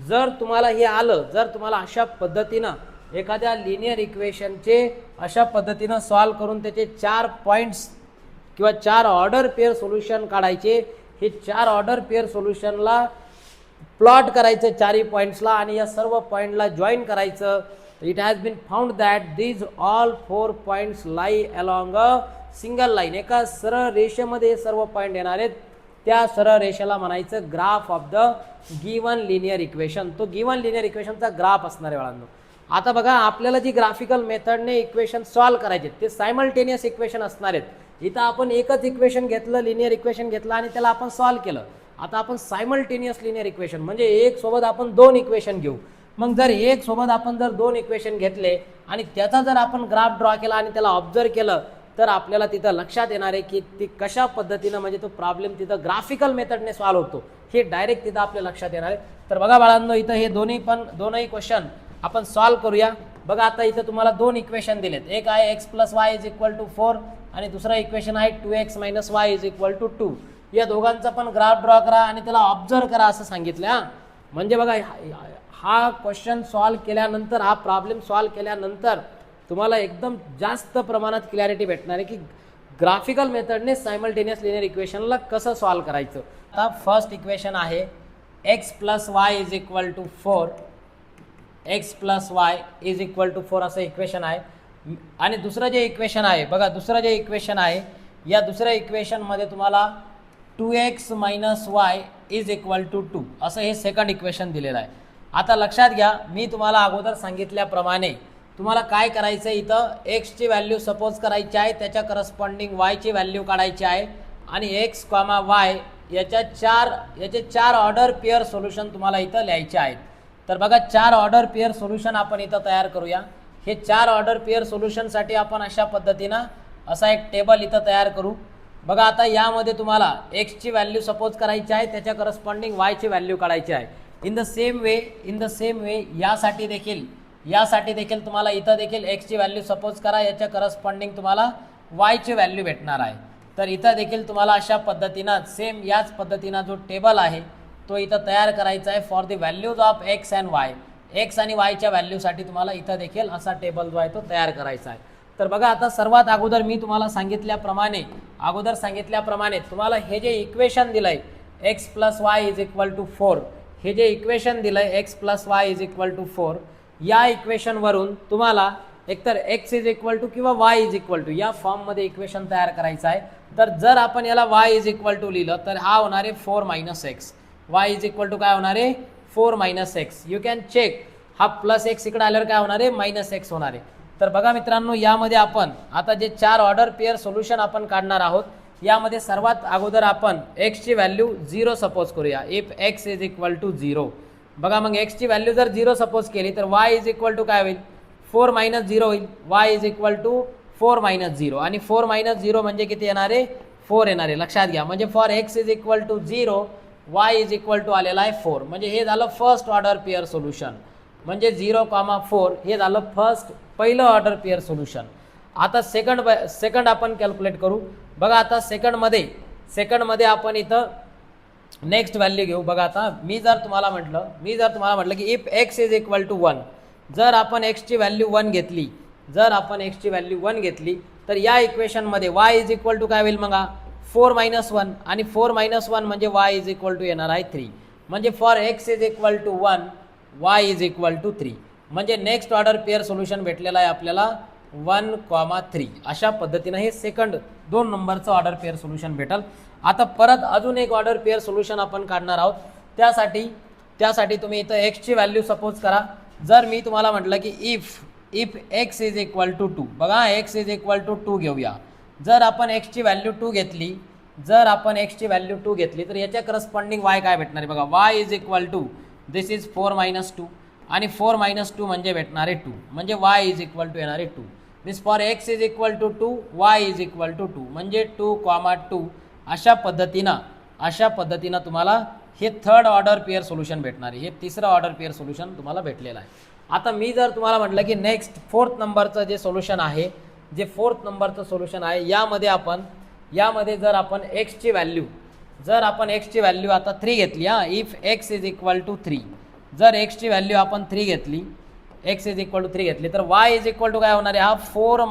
जर तुम्हाला हे आलं, जर तुम्हाला अशा पद्धतीनं एखाद्या लिनियर इक्वेशनचे अशा पद्धतीनं सॉल्व करून त्याचे 4 पॉईंट्स किंवा 4 ऑर्डर पेअर सोल्युशन काढायचे, हे 4 ऑर्डर पेअर सोल्युशनला प्लॉट करायचं 4ही पॉईंट्सला आणि या सर्व पॉईंटला जॉईन करायचं. It has been found that these all 4 points lie along a single line. एका सरळ रेषेमध्ये हे सर्व पॉईंट येणार आहेत. त्या सरळ रेषेला म्हणायचं graph of the given linear equation. तो गिवन लिनियर इक्वेशनचा ग्राफ असणार आहे बाळांनो. आता बघा आपल्याला जी ग्राफिकल मेथडने इक्वेशन सॉल्व करायचे ते सायमल्टेनियस इक्वेशन असणार आहेत. इथं आपण एकच इक्वेशन घेतलं, लिनियर इक्वेशन घेतलं आणि त्याला आपण सॉल्व केलं. आता आपण सायमल्टेनियस लिनियर इक्वेशन म्हणजे एक सोबत आपण 2 इक्वेशन घेऊ. मग जर एक सोबत आपण जर 2 इक्वेशन घेतले आणि त्याचा जर आपण ग्राफ ड्रॉ केला आणि त्याला ऑब्झर्व केलं तर आपल्याला तिथं लक्षात येणार आहे की ती कशा पद्धतीनं म्हणजे तो प्रॉब्लेम तिथं ग्राफिकल मेथडने सॉल्व होतो हे डायरेक्ट तिथं आपल्या लक्षात येणार आहे. तर बघा बाळांनो, इथं हे दोनही क्वेश्चन आपण सॉल्व करूया. बघा आता इथं तुम्हाला 2 इक्वेशन दिलेत. एक आहे x + y = 4 आणि दुसरा इक्वेशन आहे 2x - y = 2. या दोघांचा पण ग्राफ ड्रॉ करा आणि त्याला ऑब्झर्व करा असं सांगितलं. म्हणजे बघा हा क्वेश्चन सॉल्व केल्यानंतर, हा प्रॉब्लेम सॉल्व केल्यानंतर तुम्हाला एकदम जास्त प्रमाणात क्लॅरिटी भेटणार आहे की ग्राफिकल मेथडने सायमल्टेनियस लिनियर इक्वेशनला कसं सॉल्व करायचं. आता फर्स्ट इक्वेशन आहे x + y = 4. x + y = 4 असं इक्वेशन आहे. आणि दुसरं जे इक्वेशन आहे बघा, दुसरं जे इक्वेशन आहे या दुसऱ्या इक्वेशनमध्ये तुम्हाला 2x - y = 2 असं हे सेकंड इक्वेशन दिलेलं आहे. आता लक्षात घ्या, मी तुम्हाला अगोदर सांगितल्याप्रमाणे तुम्हाला काय करायचं आहे, इथं एक्सची व्हॅल्यू सपोज करायची आहे, त्याच्या करस्पॉन्डिंग वायची व्हॅल्यू काढायची आहे आणि x, y याचे 4 ऑर्डर पेअर सोल्युशन तुम्हाला इथं लिहायचे आहेत. तर बघा 4 ऑर्डर पेअर सोल्युशन आपण इथं तयार करूया. हे 4 ऑर्डर पेअर सोल्युशनसाठी आपण अशा पद्धतीनं असा एक टेबल इथं तयार करू. बघा आता यामध्ये तुम्हाला एक्सची व्हॅल्यू सपोज करायची आहे, त्याच्या करस्पॉन्डिंग वायची व्हॅल्यू काढायची आहे. इन द सेम वे यासाठी देखील तुम्हाला इथं देखील एक्सची व्हॅल्यू सपोज करा, याच्या करस्पॉन्डिंग तुम्हाला वायची व्हॅल्यू भेटणार आहे. तर इथं देखील तुम्हाला अशा पद्धतीनं सेम याच पद्धतीनं जो टेबल आहे तो इथं तयार करायचा आहे for the values of x and Y. X आणि वायच्या व्हॅल्यूसाठी तुम्हाला इथं देखील असा टेबल जो आहे तो तयार करायचा आहे. तर बघा आता सर्वात अगोदर मी तुम्हाला सांगितल्याप्रमाणे तुम्हाला हे जे इक्वेशन दिलंय x + y = 4, हे जे इक्वेशन दिलंय x + y = 4, या इक्वेशनवरून तुम्हाला एकतर x = किंवा y = या फॉर्ममध्ये इक्वेशन तयार करायचं आहे. तर जर आपण याला y = लिहिलं तर हा होणार आहे 4 - x. y = काय होणार आहे 4 - x. यू कॅन चेक, हा प्लस x इकडे आल्यावर काय होणार आहे -x होणार आहे. तर बघा मित्रांनो, यामध्ये आपण आता जे 4 ऑर्डर पेअर सोल्युशन आपण काढणार आहोत, यामध्ये सर्वात अगोदर आपण x ची व्हॅल्यू 0 सपोज करूया. इफ x = 0, बघा मग x ची व्हॅल्यू जर 0 सपोज केली तर y = काय होईल 4 - 0 होईल. y = 4 - 0 आणि 4 - 0 म्हणजे किती येणार आहे 4 येणार आहे. लक्षात घ्या, म्हणजे फॉर x = 0, y = आलेला आहे 4. म्हणजे हे झालं फर्स्ट ऑर्डर पेअर सोल्युशन. म्हणजे 0, 4 हे झालं पहिलं ऑर्डर पेअर सोल्युशन. आता सेकंड आपण कॅल्क्युलेट करू. बघा आता सेकंडमध्ये आपण इथं नेक्स्ट व्हॅल्यू घेऊ. बघा आता मी जर तुम्हाला म्हटलं की इफ x = 1, जर आपण x ची व्हॅल्यू 1 घेतली तर या इक्वेशनमध्ये y = काय होईल मग 4 - 1 आणि 4 - 1 म्हणजे y = येणार आहे 3. म्हणजे फॉर x = 1, y = 3. म्हणजे नेक्स्ट ऑर्डर पेअर सोल्युशन भेटलेला आहे आपल्याला 1,3 अशा पद्धतीनं हे सेकंड 2 नंबरचं ऑर्डर पेअर सोल्युशन भेटल. आता परत अजून एक ऑर्डर पेअर सोल्युशन आपण काढणार आहोत. त्यासाठी तुम्ही इथं एक्सची व्हॅल्यू सपोज करा. जर मी तुम्हाला म्हटलं की if x is equal to 2, बघा एक्स इज इक्वल टू 2 घेऊया. जर आपण एक्सची व्हॅल्यू 2 घेतली, तर याच्या करस्पॉन्डिंग वाय काय भेटणार आहे बघा. Y is equal to this is 4 - 2 आणि 4 - 2 म्हणजे भेटणारे 2, म्हणजे वाय इज इक्वल टू येणारे 2. Means for x is equal to 2, y is equal to 2 म्हणजे 2,2 अशा पद्धतीनं तुम्हाला हे थर्ड ऑर्डर पेअर सोल्युशन भेटणार आहे. हे तिसरं ऑर्डर पेअर सोल्युशन तुम्हाला भेटलेलं आहे. आता मी जर तुम्हाला म्हटलं की नेक्स्ट 4th नंबरचं जे सोल्युशन आहे, यामध्ये जर आपण एक्सची व्हॅल्यू आता 3 घेतली. If x is equal to 3, जर एक्सची व्हॅल्यू आपण 3 घेतली, तर वाय इज इक्वल टू काय होणार आहे, हा 4 -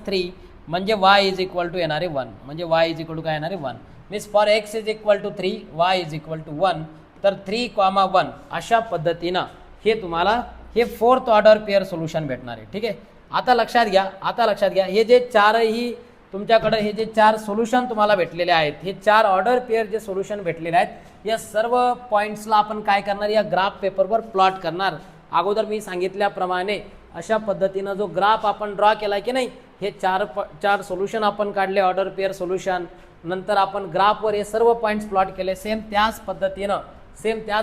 3 म्हणजे वाय इज इक्वल टू येणारे 1, म्हणजे वाय इज इक्वल टू काय येणारे 1. Means for x is equal to 3, y is equal to 1. तर 3,1 अशा पद्धतीनं हे तुम्हाला हे 4th ऑर्डर पेअर सोल्युशन भेटणार आहे. ठीक आहे. आता लक्षात घ्या हे जे चारही तुमच्याकडे हे जे 4 सोल्युशन तुम्हाला भेटलेले आहेत, हे 4 ऑर्डर पेअर जे सोल्युशन भेटलेले आहेत, या सर्व पॉईंट्सला आपण काय करणार, या ग्राफ पेपरवर प्लॉट करणार. अगोदर मी सांगितल्याप्रमाणे अशा पद्धतीनं जो ग्राफ आपण ड्रॉ केला की नाही, हे 4 सोल्युशन आपण काढले ऑर्डर पेअर सोल्युशन. नंतर आपण ग्राफवर हे सर्व पॉईंट्स प्लॉट केले. सेम त्याच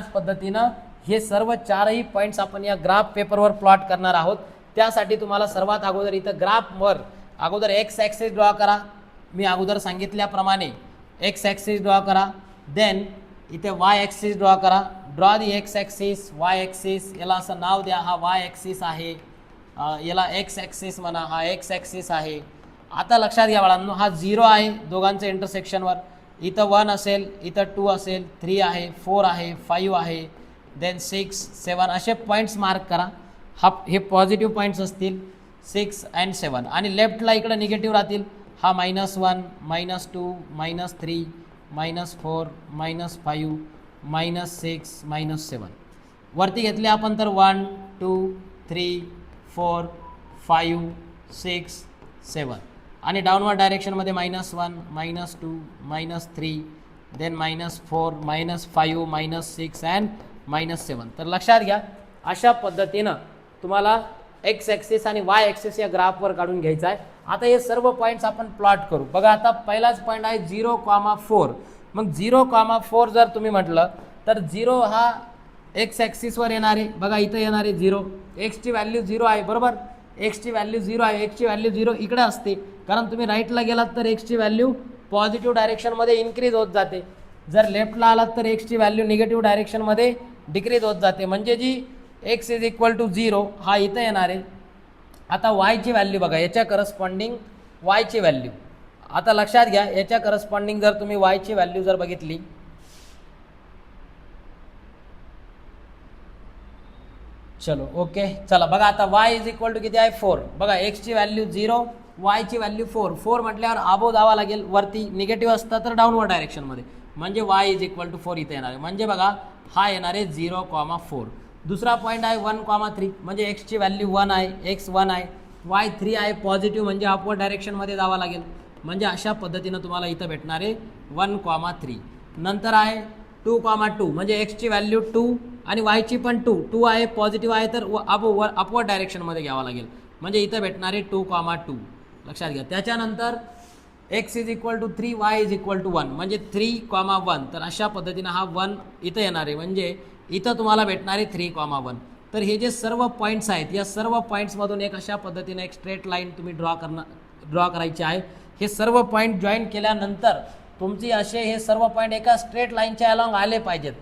पद्धतीनं हे सर्व 4ही पॉईंट्स आपण या ग्राफ पेपरवर प्लॉट करणार आहोत. त्यासाठी तुम्हाला सर्वात अगोदर इथं ग्राफवर अगोदर एक्स ॲक्सिस ड्रॉ करा. मी अगोदर सांगितल्याप्रमाणे एक्स ॲक्सिस ड्रॉ करा. देन इथे वाय ॲक्सिस ड्रॉ करा. Draw the x axis, Y axis, याला असं नाव द्या, हा वाय ॲक्सिस आहे, याला एक्स ॲक्सिस म्हणा, हा एक्स ॲक्सिस आहे. आता लक्षात घ्या बाळांनो, हा 0 आहे दोघांचं इंटरसेक्शनवर. इथं 1 असेल, इथं 2 असेल, 3 आहे, 4 आहे, 5 आहे, देन 6, 7 असे पॉईंट्स मार्क करा. हे पॉझिटिव्ह पॉईंट्स असतील 6 and 7 आणि लेफ्टला इकडे निगेटिव्ह राहतील. हा -1, -2, -3, -4, -5, -6, -7 वरती घेतले आपण तर 1, 2, 3, 4, 5, 6, 7 आणि डाऊनवर्ड डायरेक्शनमध्ये -1, -2, -3, देन -4, -5, -6 and -7. तर लक्षात घ्या अशा पद्धतीनं तुम्हाला एक्स ॲक्सिस आणि वाय ॲक्सिस या ग्राफवर काढून घ्यायचा आहे. आता हे सर्व पॉईंट्स आपण प्लॉट करू. बघा आता पहिलाच पॉईंट आहे 0,4. मग 0,4 जर तुम्ही म्हटलं तर 0 हा एक्स ॲक्सिसवर येणार आहे. बघा इथं येणार आहे 0. एक्सची व्हॅल्यू 0 आहे, बरोबर. एक्सची व्हॅल्यू 0 आहे. एक्सची व्हॅल्यू 0 इकडे असते, कारण तुम्ही राईटला गेलात तर एक्सची व्हॅल्यू पॉझिटिव्ह डायरेक्शनमध्ये इन्क्रीज होत जाते. जर लेफ्टला आलात तर एक्सची व्हॅल्यू निगेटिव्ह डायरेक्शनमध्ये डिक्रीज होत जाते. म्हणजे जी एक्स इज इक्वल टू 0 हा इथं येणार आहे. आता वायची व्हॅल्यू बघा, याच्या करस्पॉन्डिंग वायची व्हॅल्यू. आता लक्षात घ्या याच्या करस्पॉन्डिंग जर तुम्ही वायची व्हॅल्यू जर बघितली, चलो ओके, चला बघा आता वाय इज इक्वल टू किती आहे 4. बघा एक्सची व्हॅल्यू 0, वायची व्हॅल्यू 4. 4 म्हटल्यावर आबो जावा लागेल वरती, निगेटिव्ह असतं तर डाऊनवर्ड डायरेक्शनमध्ये, म्हणजे वाय इज इक्वल टू 4 इथे येणार आहे. म्हणजे बघा हा येणार आहे 0,4. दुसरा पॉईंट आहे 1,3 म्हणजे एक्सची व्हॅल्यू 1 आहे, एक्स 1 आहे, वाय 3 आहे पॉझिटिव्ह, म्हणजे अपवर्ड डायरेक्शनमध्ये जावं लागेल. म्हणजे अशा पद्धतीनं तुम्हाला इथं भेटणार आहे 1,3. नंतर आहे 2,2 म्हणजे एक्सची व्हॅल्यू 2 आणि वायची पण 2 आहे, पॉझिटिव्ह आहे, तर अपवर्ड डायरेक्शनमध्ये घ्यावं लागेल. म्हणजे इथं भेटणार आहे 2,2. लक्षात घ्या. त्याच्यानंतर x is equal to 3, y is equal to 1 म्हणजे 3,1. तर अशा पद्धतीनं हा 1 इथं येणार आहे, म्हणजे इथं तुम्हाला भेटणार आहे 3,1. तर हे जे सर्व पॉईंट्स आहेत, या सर्व पॉईंट्समधून एक अशा पद्धतीने एक स्ट्रेट लाईन तुम्ही ड्रॉ करायची आहे. हे सर्व पॉईंट जॉईन केल्यानंतर तुमची असे हे सर्व पॉईंट एका स्ट्रेट लाईनच्या अलॉंग आले पाहिजेत,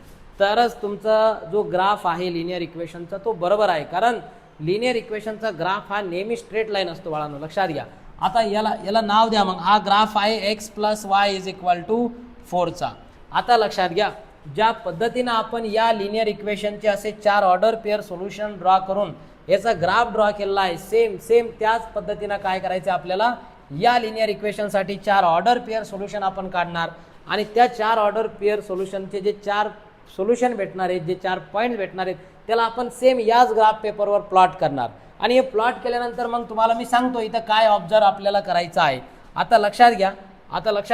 तरच तुमचा जो ग्राफ आहे लिनियर इक्वेशनचा तो बरोबर आहे. कारण लिनियर इक्वेशनचा ग्राफ हा नेहमी स्ट्रेट लाईन असतो बाळांनो, लक्षात घ्या. आता याला नाव द्या. मग हा ग्राफ आहे x plus y is equal to 4चा. आता लक्षात घ्या ज्या पद्धतीनं आपण या लिनियर इक्वेशनचे असे 4 ऑर्डर पेअर सोल्युशन ड्रॉ करून याचा ग्राफ ड्रॉ केला आहे, सेम त्याच पद्धतीनं काय करायचं आपल्याला, या लिनियर इक्वेशनसाठी 4 ऑर्डर पेअर सोल्युशन आपण काढणार आणि त्या 4 ऑर्डर पेअर सोल्युशनचे जे 4 सोल्युशन भेटणार आहेत, जे 4 पॉईंट भेटणार आहेत, त्याला आपण सेम याच ग्राफ पेपरवर प्लॉट करणार आणि हे प्लॉट केल्यानंतर मग तुम्हाला मी सांगतो इथं काय ऑब्झर्व आपल्याला करायचं आहे. आता लक्षात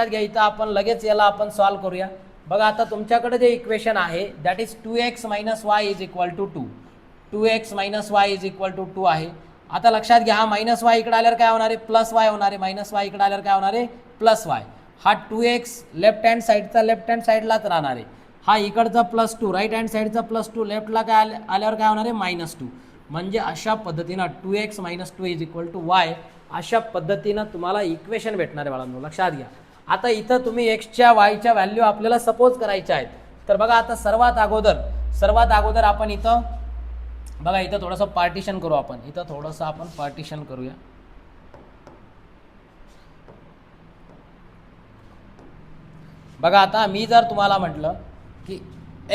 घ्या इथं आपण लगेच याला आपण सॉल्व करूया. बघा आता तुमच्याकडे जे इक्वेशन आहे that is 2x - y is equal to 2. 2x - y is equal to 2 आहे. आता लक्षात घ्या हा मायनस वाय इकडे आल्यावर काय होणार आहे, प्लस वाय होणार आहे. मायनस वाय इकडे आल्यावर काय होणार आहे, प्लस वाय. हा 2x लेफ्ट हँड साईडचा लेफ्ट हँड साईडलाच राहणार आहे. हा इकडचा +2 राईट हँड साईडचा +2 लेफ्टला काय आल्यावर काय होणार आहे, -2. म्हणजे अशा पद्धतीनं 2x - 2 is equal to y अशा पद्धतीनं तुम्हाला इक्वेशन भेटणार आहे बाळांनो. लक्षात घ्या. आता इथं तुम्ही एक्सच्या वायच्या व्हॅल्यू आपल्याला सपोज करायच्या आहेत. तर बघा आता सर्वात अगोदर आपण इथं बघा इथं थोडंसं पार्टिशन करू. आपण पार्टिशन करूया. बघा आता मी जर तुम्हाला म्हटलं की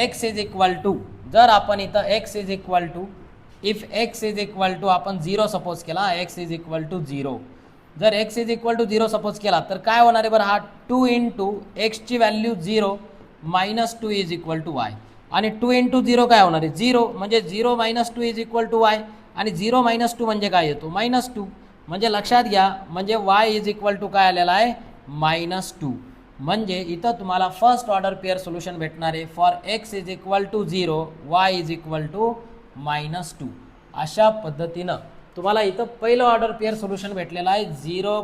x इज इक्वल टू, जर आपण इथं x is equal to if x is equal to आपण 0 सपोज केला, x इज इक्वल टू 0. जर x is equal to 0 suppose केला तर काय होणार आहे बरं, हा 2 इंटू एक्सची value 0 -2 is equal to y. आणि 2 इंटू 0 काय होणार आहे, 0. म्हणजे 0 - 2 इज इक्वल टू वाय. आणि 0 - 2 म्हणजे काय येतो, -2. म्हणजे लक्षात घ्या म्हणजे y इज इक्वल टू काय आलेला आहे, -2. म्हणजे इथं तुम्हाला फर्स्ट ऑर्डर पेअर सोल्युशन भेटणार आहे for x is equal to 0, y is equal to -2. अशा पद्धतीनं तुम्हाला इथं पहिलं ऑर्डर पेअर सोल्युशन भेटलेलं आहे 0,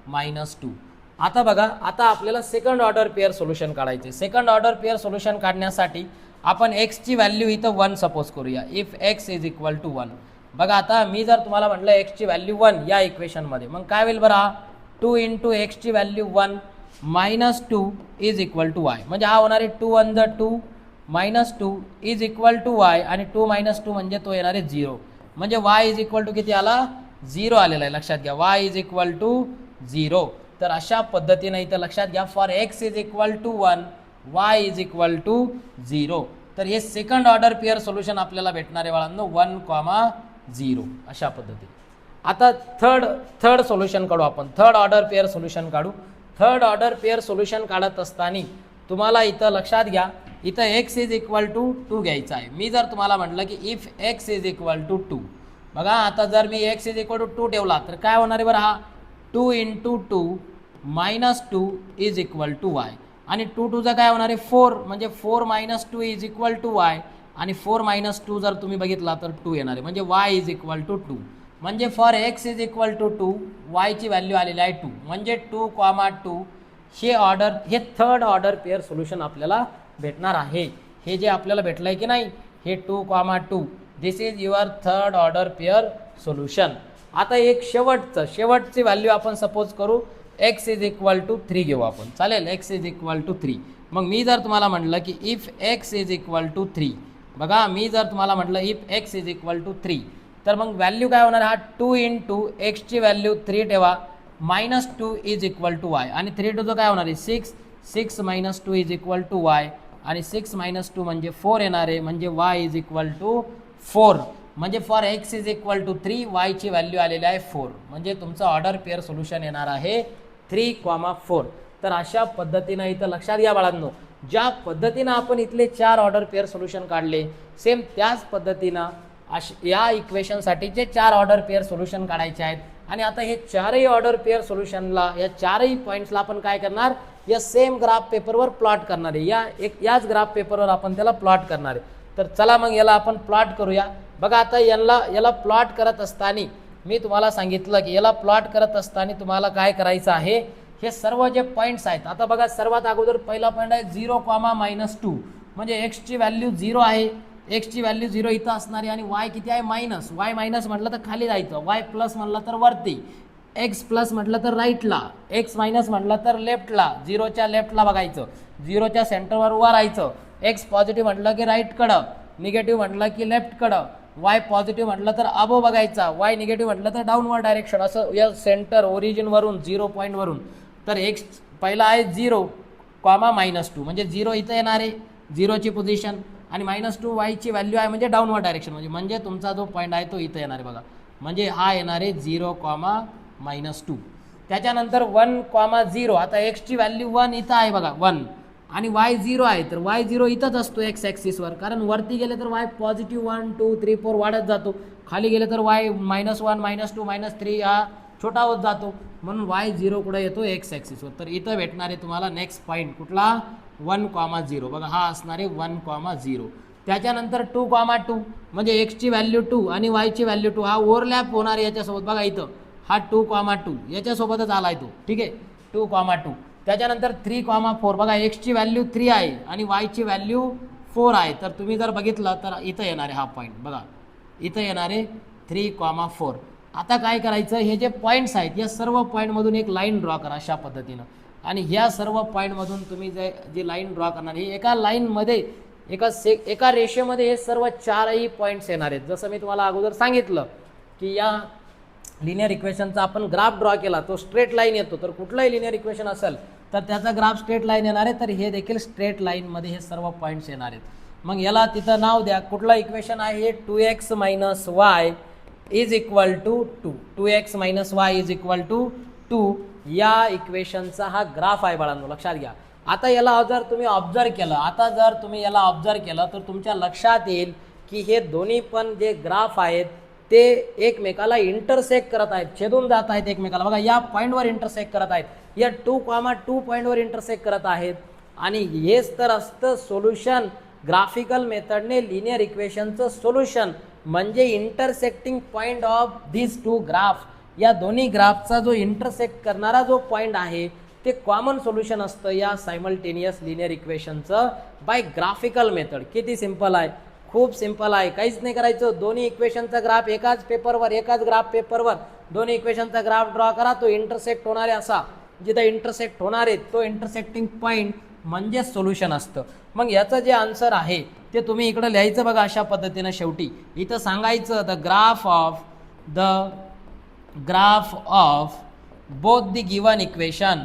-2. आता बघा आता आपल्याला सेकंड ऑर्डर पेअर सोल्युशन काढायचे. सेकंड ऑर्डर पेअर सोल्युशन काढण्यासाठी आपण एक्सची व्हॅल्यू इथं 1 सपोज करूया. If x is equal to 1. बघा आता मी जर तुम्हाला म्हटलं एक्सची व्हॅल्यू 1 या इक्वेशनमध्ये, मग काय होईल बरं, हा 2 इंटू एक्सची value 1 -2 is equal to y. म्हणजे हा होणार आहे 2 × 1 = 2 -2 इज इक्वल टू वाय. आणि 2 - 2 म्हणजे तो येणार आहे 0. म्हणजे y इज इक्वल टू किती आला, 0 आलेला आहे. लक्षात घ्या y इज इक्वल टू 0. तर अशा पद्धतीने इथं लक्षात घ्या for x is equal to 1, y is equal to 0. तर हे सेकंड ऑर्डर पेअर सोल्युशन आपल्याला भेटणार आहे बाळांनो 1, 0 अशा पद्धतीने. आता थर्ड सोल्युशन काढू आपण. थर्ड ऑर्डर पेअर सोल्युशन काढू. थर्ड ऑर्डर पेअर सोल्युशन काढत असताना तुम्हाला इथं लक्षात घ्या इथं x इज इक्वल टू 2 घ्यायचा आहे. मी जर तुम्हाला म्हटलं की if x is equal to 2, बघा आता जर मी x इज इक्वल टू 2 ठेवला तर काय होणार आहे बरं, हा 2 into 2 -2 is equal to y. आणि 2 2 चा काय होणार आहे 4. म्हणजे 4 - 2 इज इक्वल टू वाय. आणि 4 - 2 जर तुम्ही बघितला तर 2 येणार आहे. म्हणजे y इज इक्वल टू 2. म्हणजे for x is equal to 2 वायची व्हॅल्यू आलेली आहे 2. म्हणजे 2, 2 हे थर्ड ऑर्डर पेअर सोल्युशन आपल्याला भेटणार आहे. हे जे आपल्याला भेटलं आहे की नाही हे 2, 2 this is your third order pair solution. आता एक शेवटची व्हॅल्यू आपण सपोज करू x इज इक्वल टू 3 घेऊ आपण. चालेल, x इज इक्वल टू 3. मग मी जर तुम्हाला म्हटलं की if x is equal to 3, बघा मी जर तुम्हाला म्हटलं if x is equal to 3 तर मग व्हॅल्यू काय होणार, हा 2 इंटू एक्सची व्हॅल्यू 3 ठेवा -2 इज इक्वल टू वाय. आणि 3 2 काय होणार आहे 6 -2 इज इक्वल टू वाय. आणि 6 - 2 म्हणजे 4 येणार आहे. म्हणजे y इज इक्वल टू 4. म्हणजे for x is equal to 3 वायची व्हॅल्यू आलेली आहे 4. म्हणजे तुमचं ऑर्डर पेअर सोल्युशन येणार आहे 3, 4. तर अशा पद्धतीनं इथं लक्षात घ्या बाळांनो, ज्या पद्धतीनं आपण इथले 4 ऑर्डर पेअर सोल्युशन काढले सेम त्याच पद्धतीनं या इक्वेशनसाठीचे 4 ऑर्डर पेअर सोल्युशन काढायचे आहेत. आणि आता हे 4ही ऑर्डर पेअर सोल्युशनला या 4ही पॉईंट्सला आपण काय करणार, या सेम ग्राफ पेपरवर प्लॉट करणार आहे. याच ग्राफ पेपरवर आपण त्याला प्लॉट करणार आहे. तर चला मग याला आपण प्लॉट करूया. बघा आता याला प्लॉट करत असताना मी तुम्हाला सांगितलं की याला प्लॉट करत असताना तुम्हाला काय करायचं आहे, हे सर्व जे पॉईंट्स आहेत. आता बघा सर्वात अगोदर पहिला पॉईंट आहे 0, -2. म्हणजे एक्सची व्हॅल्यू 0 आहे. एक्सची व्हॅल्यू 0 इथं असणार आहे. आणि वाय किती आहे मायनस. वाय मायनस म्हटलं तर खाली जायचं, वाय प्लस म्हटलं तर वरती, एक्स प्लस म्हटलं तर राईटला, एक्स मायनस म्हटलं तर लेफ्टला, 0च्या लेफ्टला बघायचं, 0च्या सेंटरवर वर राहायचं. एक्स पॉझिटिव्ह म्हटलं की राईटकडं, निगेटिव्ह म्हटलं की लेफ्टकडं, वाय पॉझिटिव्ह म्हटलं तर अबो बघायचा, वाय निगेटिव्ह म्हटलं तर डाऊनवर्ड डायरेक्शन. असं या सेंटर ओरिजिनवरून 0 पॉईंटवरून. तर एक्स पहिला आहे 0, -2. म्हणजे 0 इथं येणार आहे 0ची पोझिशन. आणि -2 वायची व्हॅल्यू आहे म्हणजे डाऊनवर्ड डायरेक्शन. म्हणजे तुमचा जो पॉईंट आहे तो इथं येणार आहे बघा. म्हणजे हा येणार आहे 0, -2. त्याच्यानंतर 1, 0. आता एक्सची व्हॅल्यू 1 इथं आहे बघा 1. आणि वाय 0 आहे तर वाय 0 इथंच असतो एक्स ॲक्सिसवर, कारण वरती गेले तर वाय पॉझिटिव्ह 1 2 3 4 वाढत जातो, खाली गेले तर वाय -1 -2 -3 हा छोटा होत जातो, म्हणून वाय 0 कुठे येतो एक्स ॲक्सिसवर. तर इथं भेटणार आहे तुम्हाला नेक्स्ट पॉईंट कुठला 1,0 बघा हा असणार आहे 1,0. त्याच्यानंतर 2,2 म्हणजे एक्सची व्हॅल्यू 2 आणि वायची व्हॅल्यू 2 हा ओव्हरलॅप होणार आहे याच्यासोबत. बघा इथं हा 2,2 याच्यासोबतच आला आहे तो, ठीक आहे 2,2. त्याच्यानंतर 3,4 बघा एक्सची व्हॅल्यू 3 आहे आणि वायची व्हॅल्यू 4 आहे, तर तुम्ही जर बघितलं तर इथं येणार आहे हा पॉईंट, बघा इथं येणार आहे 3,4. आता काय करायचं, हे जे पॉईंट्स आहेत या सर्व पॉईंटमधून एक लाईन ड्रॉ करा अशा पद्धतीनं, आणि ह्या सर्व पॉईंटमधून तुम्ही जी लाईन ड्रॉ करणार ही एका लाईनमध्ये एका रेषेमध्ये हे सर्व चारही पॉईंट्स येणार आहेत. जसं मी तुम्हाला अगोदर सांगितलं की या लिनियर इक्वेशनचा आपण ग्राफ ड्रॉ केला तो स्ट्रेट लाईन येतो, तर कुठलाही लिनियर इक्वेशन असेल तर त्याचा ग्राफ स्ट्रेट लाईन येणार आहे, तर हे देखील स्ट्रेट लाईनमध्ये हे सर्व पॉईंट्स येणार आहेत. मग याला तिथं नाव द्या, कुठलं इक्वेशन आहे हे 2x - y is equal to 2, 2x - y is equal to 2 या इक्वेशनचा हा ग्राफ आहे बाळांनो, लक्षात घ्या. आता याला जर तुम्ही ऑब्झर्व केलं तर तुमच्या लक्षात येईल की हे दोन्ही पण जे ग्राफ आहेत ते एकमेकाला इंटरसेक्ट करत आहेत, छेदून जात आहेत एकमेकाला. बघा या पॉईंटवर इंटरसेक्ट करत आहेत, या 2,2 पॉईंटवर इंटरसेक्ट करत आहेत, आणि हेच तर असतं सोल्युशन. ग्राफिकल मेथडने लिनियर इक्वेशनचं सोल्युशन म्हणजे intersecting point of this two graph. या दोन्ही ग्राफचा जो इंटरसेक्ट करणारा जो पॉईंट आहे ते कॉमन सोल्युशन असतं या सायमल्टेनियस लिनियर इक्वेशनचं बाय ग्राफिकल मेथड. किती सिंपल आहे, खूप सिंपल आहे, काहीच नाही करायचं. दोन्ही इक्वेशनचा ग्राफ एकाच ग्राफ पेपरवर दोन्ही इक्वेशनचा ग्राफ ड्रॉ करा, तो इंटरसेक्ट होणार आहे असा, जिथं इंटरसेक्ट होणार आहे तो इंटरसेक्टिंग पॉईंट म्हणजे सोल्युशन असतं. मग याचं जे आन्सर आहे ते तुम्ही इकडं लिहायचं बघा अशा पद्धतीनं. शेवटी इथं सांगायचं the graph of both the given equation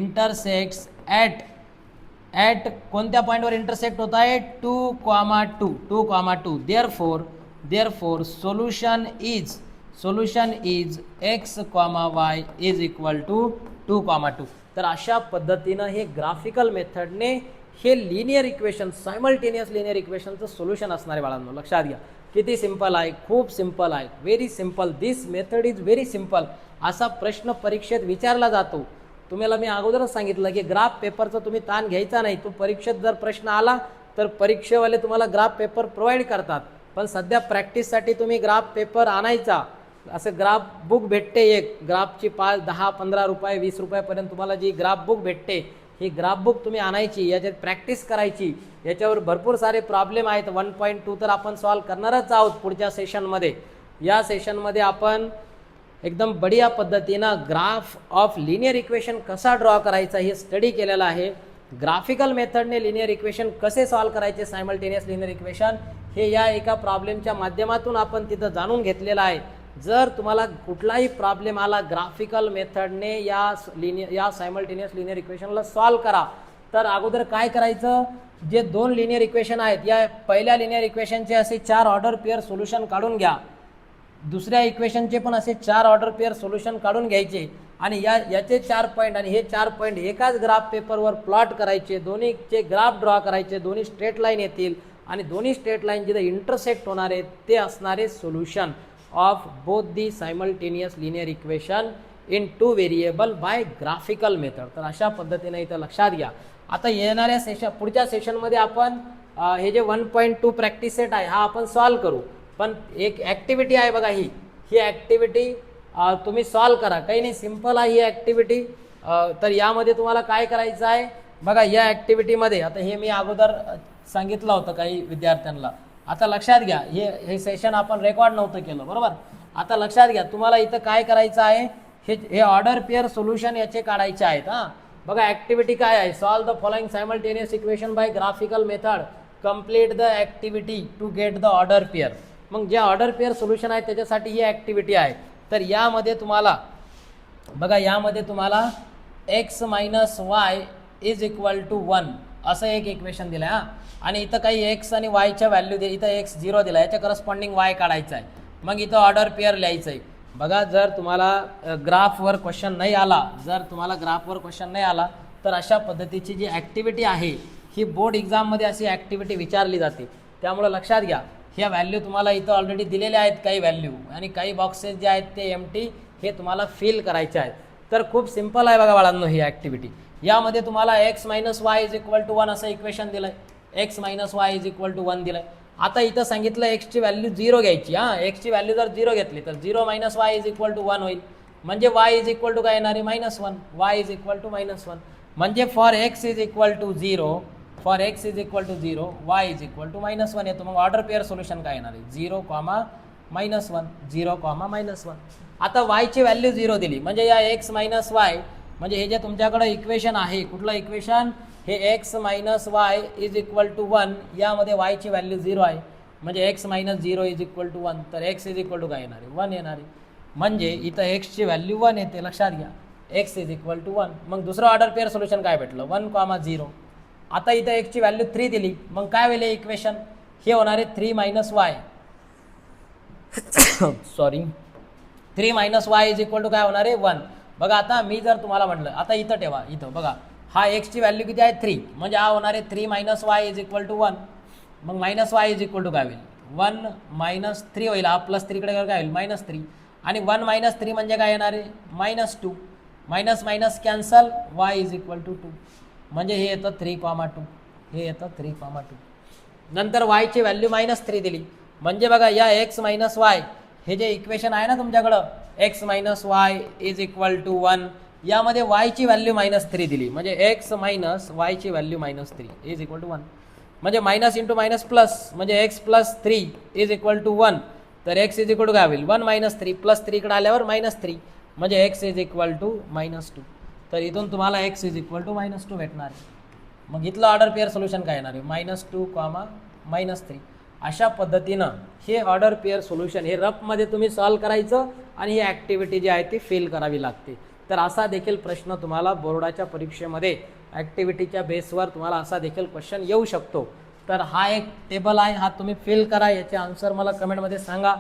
intersects at कोणत्या पॉईंटवर इंटरसेक्ट होत आहे 2,2. Therefore solution is x, y is equal to 2,2. तर अशा पद्धतीनं हे ग्राफिकल मेथडने हे लिनियर इक्वेशन सायमल्टेनियस लिनियर इक्वेशनचं सोल्युशन असणार आहे बाळांनो, लक्षात घ्या. किती सिंपल आहे, खूप सिंपल आहे, very simple. This method is very simple. असा प्रश्न परीक्षेत विचारला जातो. तुम्हाला मी अगोदरच सांगितलं की ग्राफ पेपरचा तुम्ही ताण घ्यायचा नाही. तो परीक्षेत जर प्रश्न आला तर परीक्षेवाले तुम्हाला ग्राफ पेपर प्रोव्हाइड करतात, पण सध्या प्रॅक्टिससाठी तुम्ही ग्राफ पेपर आणायचा. असं ग्राफ बुक भेटते, एक ग्राफची 5, 10, 15 रुपये 20 रुपयापर्यंत तुम्हाला जी ग्राफ बुक भेटते, ही ग्राफ बुक तुम्ही आणायची, याच्यात प्रॅक्टिस करायची. याच्यावर भरपूर सारे प्रॉब्लेम आहेत. 1.2 तर आपण सॉल्व करणारच आहोत पुढच्या सेशनमध्ये. या सेशनमध्ये आपण एकदम बढिया पद्धतीनं ग्राफ ऑफ लिनियर इक्वेशन कसा ड्रॉ करायचा हे स्टडी केलेला आहे. ग्राफिकल मेथडने लिनियर इक्वेशन कसे सॉल्व करायचे सायमल्टेनियस लिनियर इक्वेशन हे या एका प्रॉब्लेमच्या माध्यमातून आपण तिथं जाणून घेतलेलं आहे. जर तुम्हाला कुठलाही प्रॉब्लेम आला ग्राफिकल मेथडने या सायमल्टेनियस लिनियर इक्वेशनला सॉल्व करा, तर अगोदर काय करायचं, जे 2 लिनियर इक्वेशन आहेत या पहिल्या लिनियर इक्वेशनचे असे 4 ऑर्डर पेअर सोल्युशन काढून घ्या, दुसऱ्या इक्वेशनचे पण असे 4 ऑर्डर पेअर सोल्युशन काढून घ्यायचे, आणि याचे 4 पॉईंट आणि हे 4 पॉईंट एकाच ग्राफ पेपरवर प्लॉट करायचे. दोन्हीचे ग्राफ ड्रॉ करायचे, दोन्ही स्ट्रेट लाईन येतील, आणि दोन्ही स्ट्रेट लाईन जिथे इंटरसेक्ट होणार आहेत ते असणारे solution of both the simultaneous linear equation in 2 variable by graphical method. तर अशा पद्धतीने इथं लक्षात घ्या. आता येणाऱ्या पुढच्या सेशनमध्ये आपण हे जे 1.2 प्रॅक्टिस सेट आहे हा आपण सॉल्व करू, पण एक ॲक्टिव्हिटी आहे बघा, ही ॲक्टिव्हिटी तुम्ही सॉल्व करा. काही नाही, सिंपल आहे ही ॲक्टिव्हिटी. तर यामध्ये तुम्हाला काय करायचं आहे बघा, या ॲक्टिव्हिटीमध्ये आता हे मी अगोदर सांगितलं होतं काही विद्यार्थ्यांना. आता लक्षात घ्या, हे सेशन आपण रेकॉर्ड नव्हतं केलं, बरोबर. आता लक्षात घ्या, तुम्हाला इथं काय करायचं आहे, हे ऑर्डर पेअर सोल्युशन याचे काढायचे आहेत. बघा ॲक्टिव्हिटी काय आहे, solve the following simultaneous equation by graphical method, complete the activity to get the order pair. मग जे ऑर्डर पेअर सोल्युशन आहे त्याच्यासाठी ही ॲक्टिव्हिटी आहे. तर यामध्ये तुम्हाला बघा, यामध्ये तुम्हाला x - y is equal to 1 असं एक इक्वेशन दिलं आहे, आणि इथं काही x आणि y च्या व्हॅल्यू इथं x 0 दिला, याच्या करस्पॉन्डिंग y काढायचं आहे. मग इथं ऑर्डर पेअर लिहायचं आहे. बघा जर तुम्हाला ग्राफवर क्वेश्चन नाही आला, जर तुम्हाला ग्राफवर क्वेश्चन नाही आला तर अशा पद्धतीची जी ॲक्टिव्हिटी आहे ही बोर्ड एक्झाममध्ये अशी ॲक्टिव्हिटी विचारली जाते. त्यामुळं लक्षात घ्या, ह्या व्हॅल्यू तुम्हाला इथं ऑलरेडी दिलेल्या आहेत काही व्हॅल्यू, आणि काही बॉक्सेस जे आहेत ते एम्प्टी हे तुम्हाला फिल करायचे आहेत. तर खूप सिंपल आहे बघा बाळांनो ही ॲक्टिव्हिटी. यामध्ये तुम्हाला x - y = 1 असं इक्वेशन दिलं आहे, x - y = 1 दिलं आहे. आता इथं सांगितलं एक्सची व्हॅल्यू 0 घ्यायची. एक्सची व्हॅल्यू जर 0 घेतली तर 0 - y = 1 होईल. म्हणजे y = काय येणार आहे -1, y = -1. म्हणजे for x = 0, for x = 0, y = -1 येतो. मग ऑर्डर पेअर सोल्युशन काय येणार आहे 0, -1, 0, -1. आता y ची व्हॅल्यू 0 दिली म्हणजे या x - y म्हणजे हे जे तुमच्याकडे इक्वेशन आहे, कुठलं इक्वेशन हे x - y = 1, यामध्ये y ची व्हॅल्यू 0 आहे म्हणजे x - 0 = 1, तर x काय येणार आहे 1 येणार आहे. म्हणजे इथं x ची व्हॅल्यू 1 येते, लक्षात घ्या x = 1. मग दुसरं ऑर्डर पेअर सोल्युशन काय भेटलं 1, 0. आता इथं x ची व्हॅल्यू 3 दिली, मग काय होईल इक्वेशन हे होणार आहे 3 - y सॉरी 3 - y काय होणार आहे 1. बघा आता मी जर तुम्हाला म्हटलं, आता इथं ठेवा, इथं बघा हा x ची व्हॅल्यू किती आहे 3, म्हणजे हा होणार आहे 3 - y = 1. मग -y काय होईल 1 - 3 होईल, हा +3 कडे काय होईल -3, आणि 1 - 3 म्हणजे काय येणार आहे -2. मायनस कॅन्सल, y = 2, म्हणजे हे येतं 3,2, हे येतं 3,2. नंतर y ची व्हॅल्यू -3 दिली म्हणजे बघा या x - y हे जे इक्वेशन आहे ना तुमच्याकडं x - y = 1, यामध्ये y ची व्हॅल्यू -3 दिली म्हणजे x - y ची व्हॅल्यू -3 = 1. म्हणजे मायनस इंटू मायनस प्लस म्हणजे x + 3 = 1, तर x काय होईल 1 - 3 + 3 कडे आल्यावर -3 म्हणजे x -2. तर इथून तुम्हाला x -2 भेटणार आहे. मग इथलं ऑर्डर पेअर सोल्युशन काय येणार आहे -2, -3. अशा पद्धतीनं हे ऑर्डर पेअर सोल्युशन हे रफमध्ये तुम्ही सॉल्व्ह करायचं आणि ही ॲक्टिव्हिटी जी आहे ती फिल करावी लागते. तर असा देखील प्रश्न तुम्हाला बोर्डाच्या परीक्षेमध्ये ॲक्टिव्हिटीच्या बेसवर तुम्हाला असा देखील क्वेश्चन येऊ शकतो. तर हा एक टेबल आहे, हा तुम्ही फिल करा, याचे आन्सर मला कमेंटमध्ये सांगा.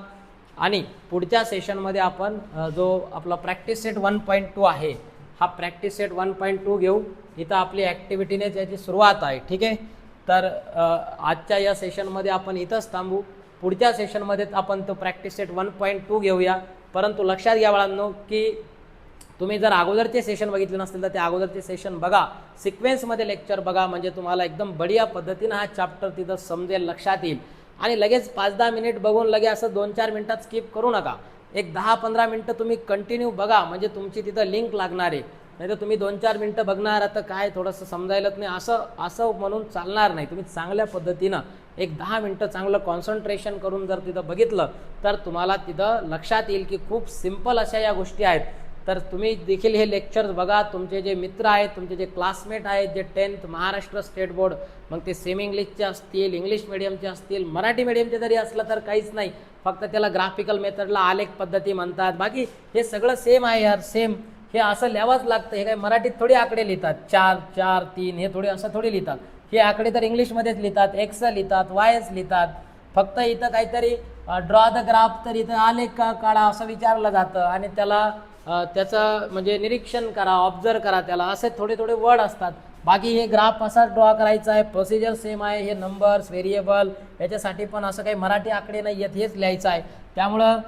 आणि पुढच्या सेशनमध्ये आपण जो आपला प्रॅक्टिस सेट 1.2 आहे, हा प्रॅक्टिस सेट 1.2 घेऊ. इथं आपली ॲक्टिव्हिटीने त्याची सुरुवात आहे, ठीक आहे. तर आजच्या या सेशनमध्ये आपण इथंच थांबू. पुढच्या सेशनमध्ये आपण तो प्रॅक्टिस सेट 1.2 घेऊया. परंतु लक्षात घ्या बाळांनो की तुम्ही जर अगोदरचे सेशन बघितले नसतील तर ते अगोदरचे सेशन बघा, सिक्वेन्समध्ये लेक्चर बघा, म्हणजे तुम्हाला एकदम बढिया पद्धतीनं हा चॅप्टर तिथं समजेल, लक्षात येईल. आणि लगेच 5-10 मिनिट बघून लगे असं 2-4 मिनिटात स्किप करू नका. एक 10-15 मिनटं तुम्ही कंटिन्यू बघा, म्हणजे तुमची तिथं लिंक लागणार आहे. नाही तर तुम्ही 2-4 मिनटं बघणार आता काय थोडंसं समजायलाच नाही असं म्हणून चालणार नाही. तुम्ही चांगल्या पद्धतीनं एक 10 मिनटं चांगलं कॉन्सन्ट्रेशन करून जर तिथं बघितलं तर तुम्हाला तिथं लक्षात येईल की खूप सिम्पल अशा या गोष्टी आहेत. तर तुम्ही देखील हे लेक्चर्स बघा. तुमचे जे मित्र आहेत, तुमचे जे क्लासमेट आहेत, जे 10th महाराष्ट्र स्टेट बोर्ड, मग ते सेमी इंग्लिशचे असतील, इंग्लिश मिडियमचे असतील, मराठी मिडियमचे जरी असलं तर काहीच नाही, फक्त त्याला ग्राफिकल मेथडला आलेख पद्धती म्हणतात. बाकी हे सगळं सेम आहे यार, सेम. हे असं लिहावंच लागतं. हे काय मराठीत थोडी आकडे लिहितात 4, 4, 3 हे थोडे असं थोडी लिहितात. हे आकडे तर इंग्लिशमध्येच लिहितात, एक्स लिहितात, वायच लिहितात. फक्त इथं काहीतरी ड्रॉ द ग्राफ, तर इथं आलेख काढा असं विचारलं जातं आणि त्याला त्याचं म्हणजे निरीक्षण करा, ऑब्झर्व करा त्याला, असे थोडे थोडे वर्ड असतात. बाकी हे ग्राफ असा ड्रॉ करायचा आहे, प्रोसिजर सेम आहे. हे नंबर्स, व्हेरिएबल याच्यासाठी पण असं काही मराठी आकडे नाही आहेत, हेच लिहायचं आहे. त्यामुळं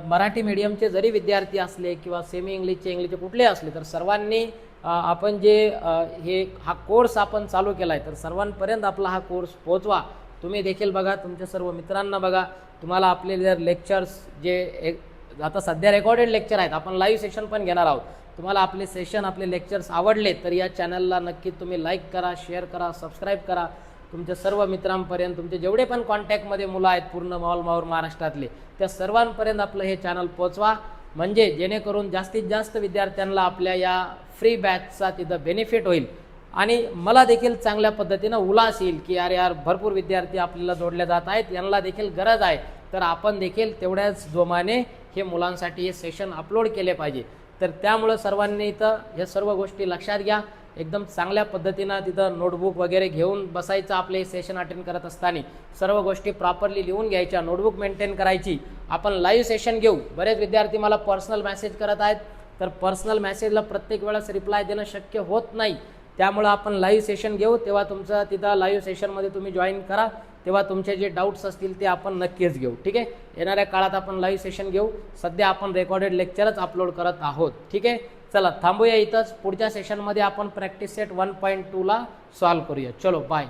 मराठी मीडियमचे जरी विद्यार्थी असले किंवा सेमी इंग्लिशचे कुठले असले तर सर्वांनी आपण जे हा कोर्स आपण चालू केला आहे तर सर्वांपर्यंत आपला हा कोर्स पोहोचवा. तुम्ही देखील बघा, तुमच्या सर्व मित्रांना बघा. तुम्हाला आपले जर लेक्चर्स जे आता सध्या रेकॉर्डेड लेक्चर आहेत, आपण लाईव्ह सेशन पण घेणार आहोत. तुम्हाला आपले सेशन, आपले लेक्चर्स आवडले तर या चॅनलला नक्की तुम्ही लाईक करा, शेअर करा, सबस्क्राईब करा. तुमच्या सर्व मित्रांपर्यंत, तुमचे जेवढे पण कॉन्टॅक्टमध्ये मुलं आहेत पूर्ण माहोल महाराष्ट्रातले, त्या सर्वांपर्यंत आपलं हे चॅनल पोचवा. म्हणजे जेणेकरून जास्तीत जास्त विद्यार्थ्यांना आपल्या या फ्री बॅचचा तिथं बेनिफिट होईल. आणि मला देखील चांगल्या पद्धतीनं उल्हास येईल की अरे यार भरपूर विद्यार्थी आपल्याला जोडले जात आहेत, यांना देखील गरज आहे, तर आपण देखील तेवढ्याच जोमाने हे मुलांसाठी हे सेशन अपलोड केले पाहिजे. तर त्यामुळं सर्वांनी इथं या सर्व गोष्टी लक्षात घ्या. एकदम चांगल्या पद्धतीनं तिथं नोटबुक वगैरे घेऊन बसायचं. आपले सेशन अटेंड करत असताना सर्व गोष्टी प्रॉपरली लिहून घ्यायच्या, नोटबुक मेंटेन करायची आपण लाईव्ह सेशन घेऊ. बरेच विद्यार्थी मला पर्सनल मेसेज करत आहेत, तर पर्सनल मेसेजला प्रत्येक वेळेस रिप्लाय देणं शक्य होत नाही. त्यामुळं आपण लाईव्ह सेशन घेऊ, तेव्हा तुमचं तिथं लाईव्ह सेशनमध्ये तुम्ही जॉईन करा, तेव्हा तुमचे जे डाऊट्स असतील ते आपण नक्कीच घेऊ. ठीक आहे, येणाऱ्या काळात आपण लाईव्ह सेशन घेऊ. सध्या आपण रेकॉर्डेड लेक्चरच अपलोड करत आहोत. ठीक आहे, चला थांबूया इथंच. पुढच्या सेशनमध्ये आपण प्रॅक्टिस सेट 1.2 ला सॉल्व करूया. चलो बाय.